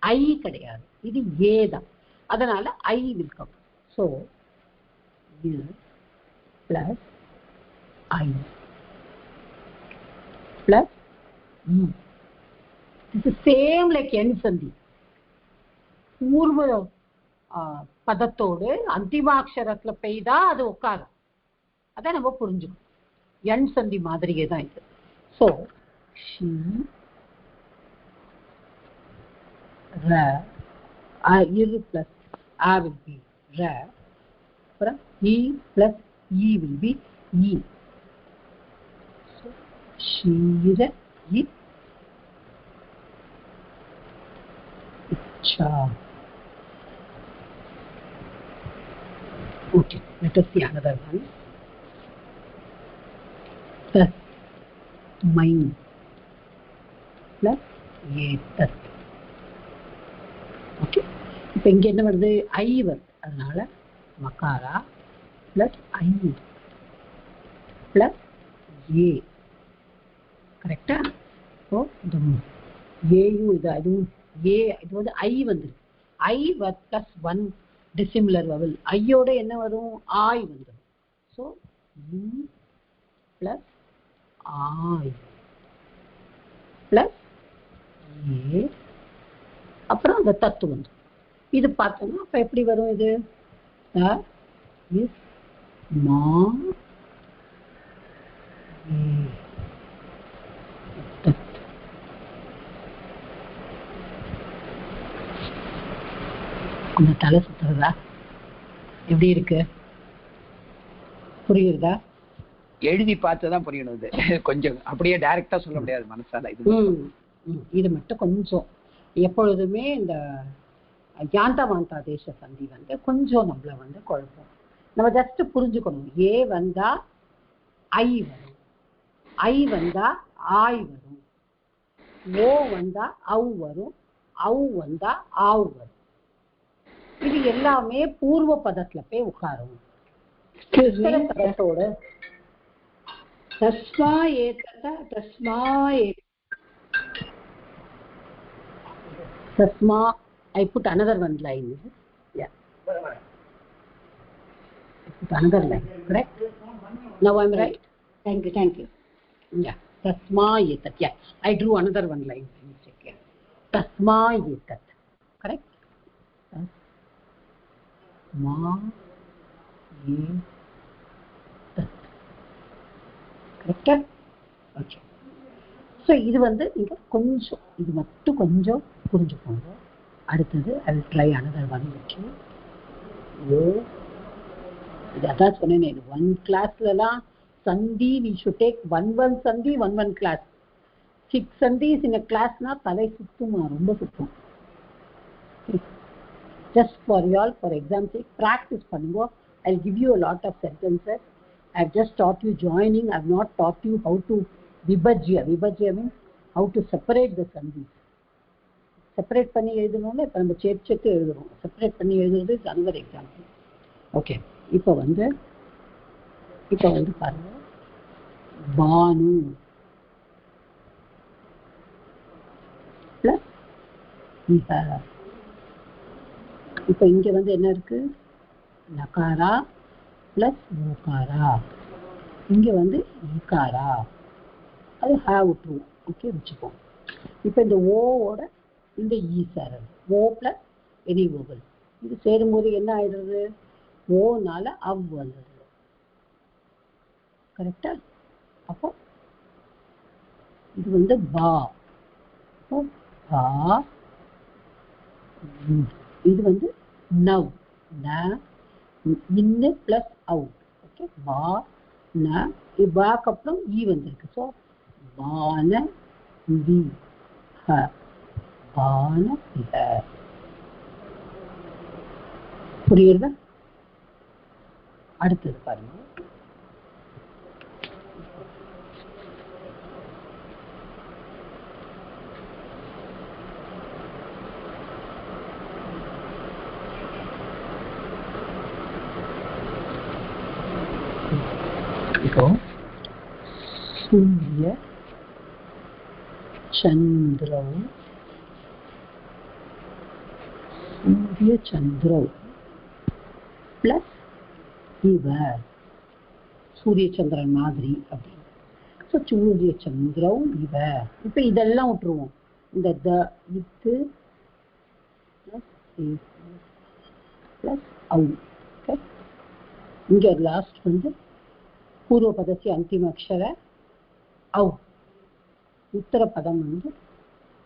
I கிடையாது, இது ஏ தான். அதனால I will come. So here plus I plus E. This is same like N சந்தி. பூர்வ பதத்தோடு அந்திமாட்சரத்துல பெய்தா அது உட்காரும். அதான் நம்ம புரிஞ்சுக்கணும். என் சந்தி மாதிரியே தான் இது. So she, ra, இரு plus a will be ra, அப்புறம் e plus e will be e. So shira, icha. Okay, let us see another one. Plus mine plus etat. Okay, இப்போ இங்க என்ன வருது? ஐ வருது. அதனால மகாரா பிளஸ் ஐ பிளஸ் ஏ. கரெக்டா? So இந்த ஏயும் இது அதுவும் ஏ, இது வந்து ஐ வந்துருக்கு. ஐ பிளஸ் ஒன் டிசிமிலர் வவல். ஐயோட என்ன வரும்? ஆய் வந்துடும். ஸோ யூ பிளஸ் ஆய் பிளஸ் ஏ, அப்புறம் அந்த தத்து வந்து இது பார்த்தோம்னா அப்ப எப்படி வரும்? இது இஸ் மா அந்த தலை சுத்துறதா? எப்படி இருக்கு? புரியுறதா? எழுதி பார்த்துதான் புரியணும். இது கொஞ்சம் அப்படியே டைரக்டா சொல்ல முடியாது மனசால. இது மட்டும் கொஞ்சம் எப்பொழுதுமே இந்த யாந்தா வாந்தா தேச சந்தி வந்து கொஞ்சம் நம்மள வந்து குழப்பம். நம்ம ஜஸ்ட் புரிஞ்சுக்கணும். ஏ வந்தா ஐ வரும், ஐ வந்தா ஆய் வரும், ஓ வந்தா அவ் வரும், அவ் வந்தா ஆவ் வரும். இது எல்லாமே பூர்வ பதத்துல போய் உட்காரும். பதத்தோட தஸ்மா ஏதத தஸ்மா தஸ்மா. I put another one line. Yeah. I put another line. Correct? Now I'm right? Thank you. Thank you. Yeah. Tasma etat. Yeah. I drew another one line. Yeah. Tasma etat. Correct? Tasma etat. Correct? Okay. So இது வந்து நீங்க கொஞ்சம் இது மட்டும் கொஞ்சம் புரிஞ்சுக்கோங்க. அடுத்தது I will try another one with you. இது அதான் சொன்னேன், இது ஒன் கிளாஸ்லாம் சந்தி we should take one சந்தி one class. 6 சந்திஸ் in a classனா தலை சுத்துமா, ரொம்ப சுத்தும். Just for you all, for example, practice பண்ணுங்க. I'll give you a lot of sentences. I've just taught you joining. I've not taught you how to vibhajya. Vibhajya means how to separate the sandhis. Separate பண்ணி எழுதணும்னா இப்போ நம்ம சேர்த்து எழுதுறோம். Separate பண்ணி எழுதுறது is another example. Okay, இப்போ வந்து பாருங்க, பானு பிளஸ் இப்போ இங்க வந்து என்ன இருக்கு, நகாரா பிளஸ் ஓகாரா, இங்க வந்து ஈகாரா, அது ஹேவ் விட்டுருவோம். ஓகே, வச்சுப்போம். இப்போ இந்த ஓவோட இந்த ஈ சேரல், ஓ பிளஸ் எனி ஓவல், இது சேரும்போது என்ன ஆயிடுறது, ஓனால அவ் வந்துடுது. கரெக்டா? அப்போ இது வந்து பா, பா, இது வந்து நவ், ந இன்னு பிளஸ் அவு. ஓகே, பா ந, பாக்கு அப்புறம் ஈ வந்திருக்கு. ஸோ பான வி ஹ, பான விஹ. புரியுதா? அடுத்தது பாருங்க, இப்போ சூரிய சந்திரௌ, சூரிய சந்திரௌ பிளஸ் இவ, சூரிய சந்திரன் மாதிரி அப்படின்னு. ஸோ சூரிய சந்திரௌ இவ. இப்போ இதெல்லாம் விட்டுருவோம். இந்த த இது பிளஸ் அவு. ஓகே, இங்க லாஸ்ட் வந்து பூர்வ பதத்தி அந்திம அக்ஷர அவு, உத்தர பதம் வந்து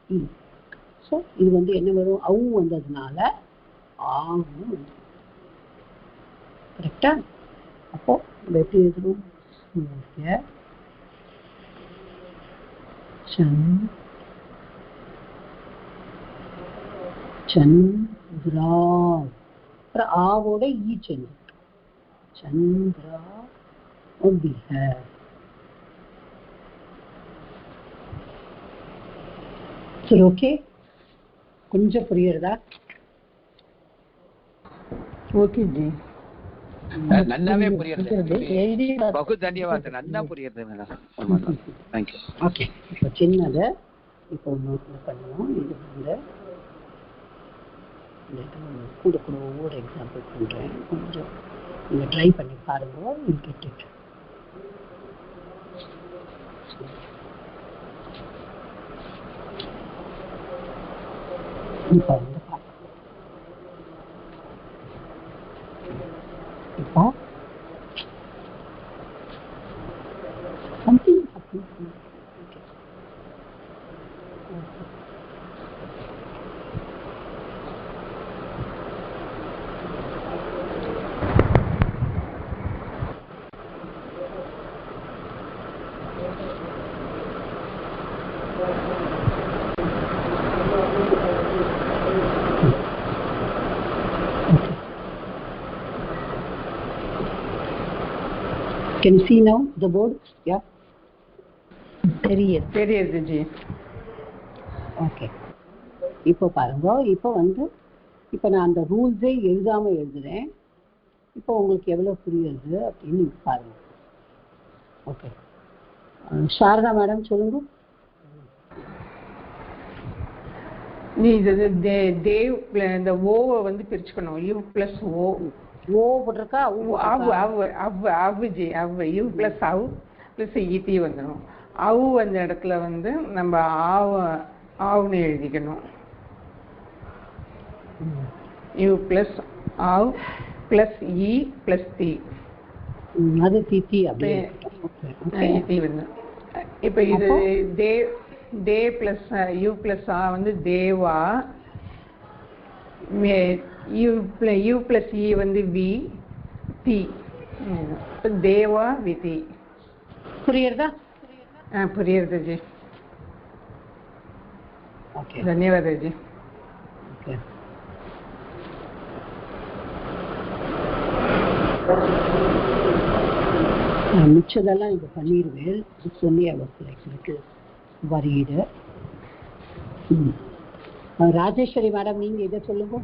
இ. ஸோ இது வந்து என்ன வரும், அவு வந்ததுனால ஆவும் வந்து. கரெக்டா? அப்போ எப்படி எழுதுறோம், சூரிய சந்திரா, அப்புறம் ஆவோட ஈ சென்று சந்திரா விஹ. சரி, ஓகே, கொஞ்சம் புரியுறதா? ஓகே ஜி, நல்லாவே புரியுது. பகு தன்யவாத, நல்லா புரியுது மேடம். தேங்க்யூ. ஓகே, இப்போ சின்னது இப்போ ஒன்று பண்ணுவோம். இது வந்து கூட கூட ஒவ்வொரு எக்ஸாம்பிள் பண்ணுறேன். கொஞ்சம் நீங்கள் ட்ரை பண்ணி பாருங்க. You get it. இப்போ வந்து பார்க்கலாம். இப்போ something happens. Okay. Can you see now the board? Yeah. தெரியுது ஜி. ஓகே, இப்போ பாருங்க. இப்போ நான் அந்த ரூல்ஸே எழுதாம எழுதுறேன். இப்போ உங்களுக்கு எவ்வளவு புரியுது அப்படின்னு பாருங்க. ஓகே, சாரதா மேடம் சொல்லுங்க. நீ தேவ் இந்த ஓவை வந்து பிரிச்சுக்கணும். யூ பிளஸ் ஓ போட்டிருக்கா? ஜி அவ் யூ பிளஸ் அவ் பிளஸ் ஈத்தி வந்துடும். அவு அந்த இடத்துல வந்து நம்ம ஆவுன்னு எழுதிக்கணும். யூ பிளஸ் ஆவ் பிளஸ் இ பிளஸ் தி. அது தி வந்து இப்போ இது தே பிளஸ் யூ பிளஸ் ஆ வந்து தேவா, யூ பிளஸ் இ வந்து வி தி. தேவா விதி. புரியுறதா? புரியுறது ஜி. ஓகே, ಧನ್ಯವಾದ ஜி. ஓகே, மிச்சதெல்லாம் இது பண்ணிடுவேன். சொல்லி அவருக்கு வரீடு. ராஜேஸ்வரி மேடம், நீங்க இதை சொல்லுங்க.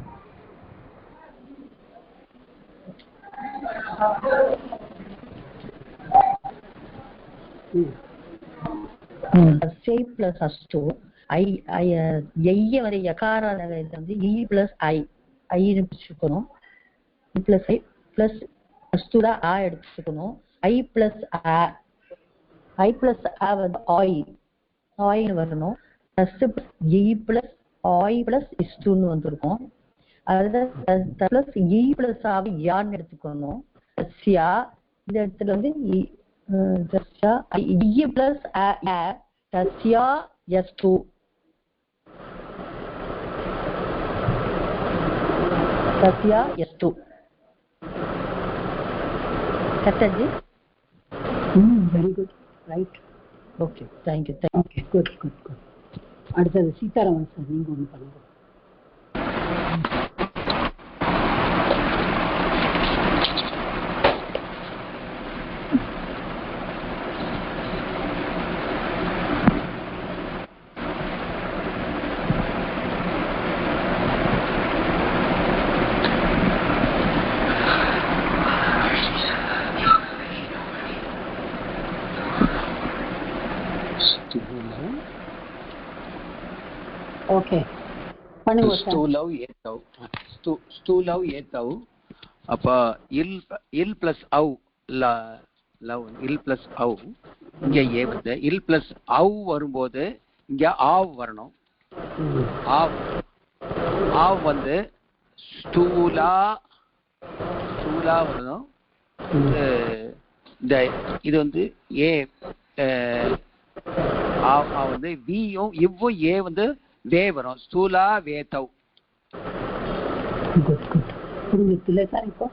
சே பிளஸ் அஸ்டு ஐய வரை யகார வந்து இ பிளஸ் ஐ பிடிச்சுக்கணும். பிளஸ் ஐ பிளஸ் அஸ்டுடா ஆ எடுத்துக்கணும். ஐ பிளஸ் ஆ வந்து ஆயின்னு வரணும். இ பிளஸ் ஆய் பிளஸ் இஸ்டுன்னு வந்திருக்கும். அதுதான் பிளஸ் இ பிளஸ் ஆவை யான்னு எடுத்துக்கணும். சியா இந்த இடத்துல வந்து இ பிளஸ் தஸ்யா எஸ்2. தஸ்யா எஸ்2 கரெக்டாஜி? Very good, right. Okay, thank you. Okay, good. அடுத்தது சீதாராமன் சார், நீங்க ஒன்று பண்ணுங்க. ஓகே, பண்ணுங்க சார். ஸ்டூலவ் ஏத்தவ். அப்ப இல் பிளஸ் அவ் லவ் இல் பிளஸ் அவ். இங்க ஏ வந்து இல் பிளஸ் அவ் வரும்போது இங்க ஆவ் வரணும். ஆவ் வந்து ஸ்டூலா வரணும். இந்த இது வந்து ஏ வந்து வியும் இவ்வும் ஏ வந்து வே வரும். ஸ்தூலா வேதவ். புரிஞ்சுல சார்? இப்போ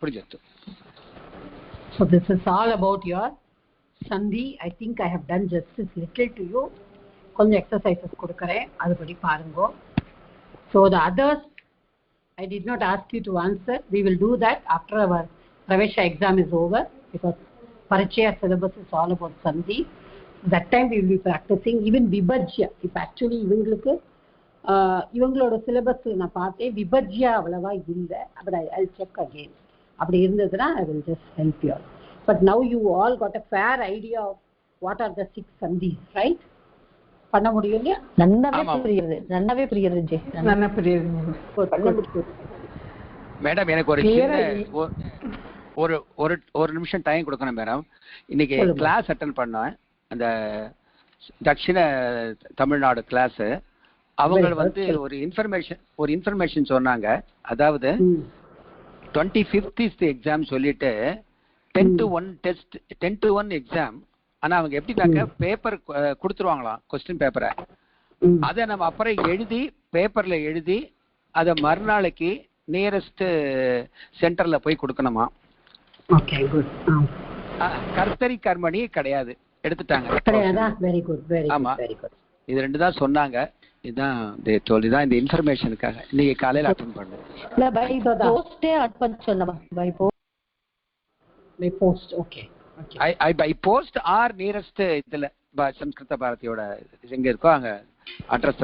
புரிஞ்சிருச்சு. So this is all about your sandhi. I think I have done justice little to you. கொஞ்சம் exercises கொடுக்கிறேன், அதுபடி பாருங்க. So the others I did not ask you to answer. We will do that after our Pravesha exam is over, because Parichaya syllabus is all about sandhi. That time we will be practicing even vibhajya. If actually இவங்களோட syllabus நான் பார்த்தேன், விபஜ்யா அவ்வளவா இல்லை. but I'll check again. அப்படி இருந்ததுன்னா I will just help you. But now you all got a fair idea of what are the 6 sandhis, right? பண்ண முடியும் இல்லையா? நல்லாவே புரியுது ஜி. நல்லா புரியுது மேடம். எனக்கு ஒரு நிமிஷம் டைம் கொடுக்கணும் மேடம். இன்னைக்கு கிளாஸ் அட்டென்ட் பண்ணேன், அந்த தட்சிண தமிழ்நாடு கிளாஸ். அவங்க வந்து ஒரு இன்ஃபர்மேஷன் சொன்னாங்க. அதாவது 25th is the exam சொல்லிட்டு 10 to 1 எக்ஸாம். ஆனா அவங்க எப்படினாக்க பேப்பர் கொடுத்துருவாங்களாம், கொஸ்டின் பேப்பரை. அதை நம்ம அப்புறம் எழுதி பேப்பர்ல எழுதி அதை மறுநாளைக்கு நியரஸ்ட் சென்டர்ல போய் கொடுக்கணுமா. Okay, good. கர்த்தரி கர்மணி கிடையாது, எடுத்துட்டாங்க. வெரி குட், வெரி ஆமா, வெரி குட். இது ரெண்டு தான் சொன்னாங்க. இதுதான் இந்த இன்ஃபர்மேஷனுக்காக இன்னைக்கு காலையில அட்டெண்ட் பண்ணேன். இல்ல பை போஸ்டே அட்டெண்ட் பண்ணவா? By post. Okay, I post or nearest இதுல சம்ஸ்கிருத பாரதியோட எங்க இருக்கோ அங்க அட்ரஸ்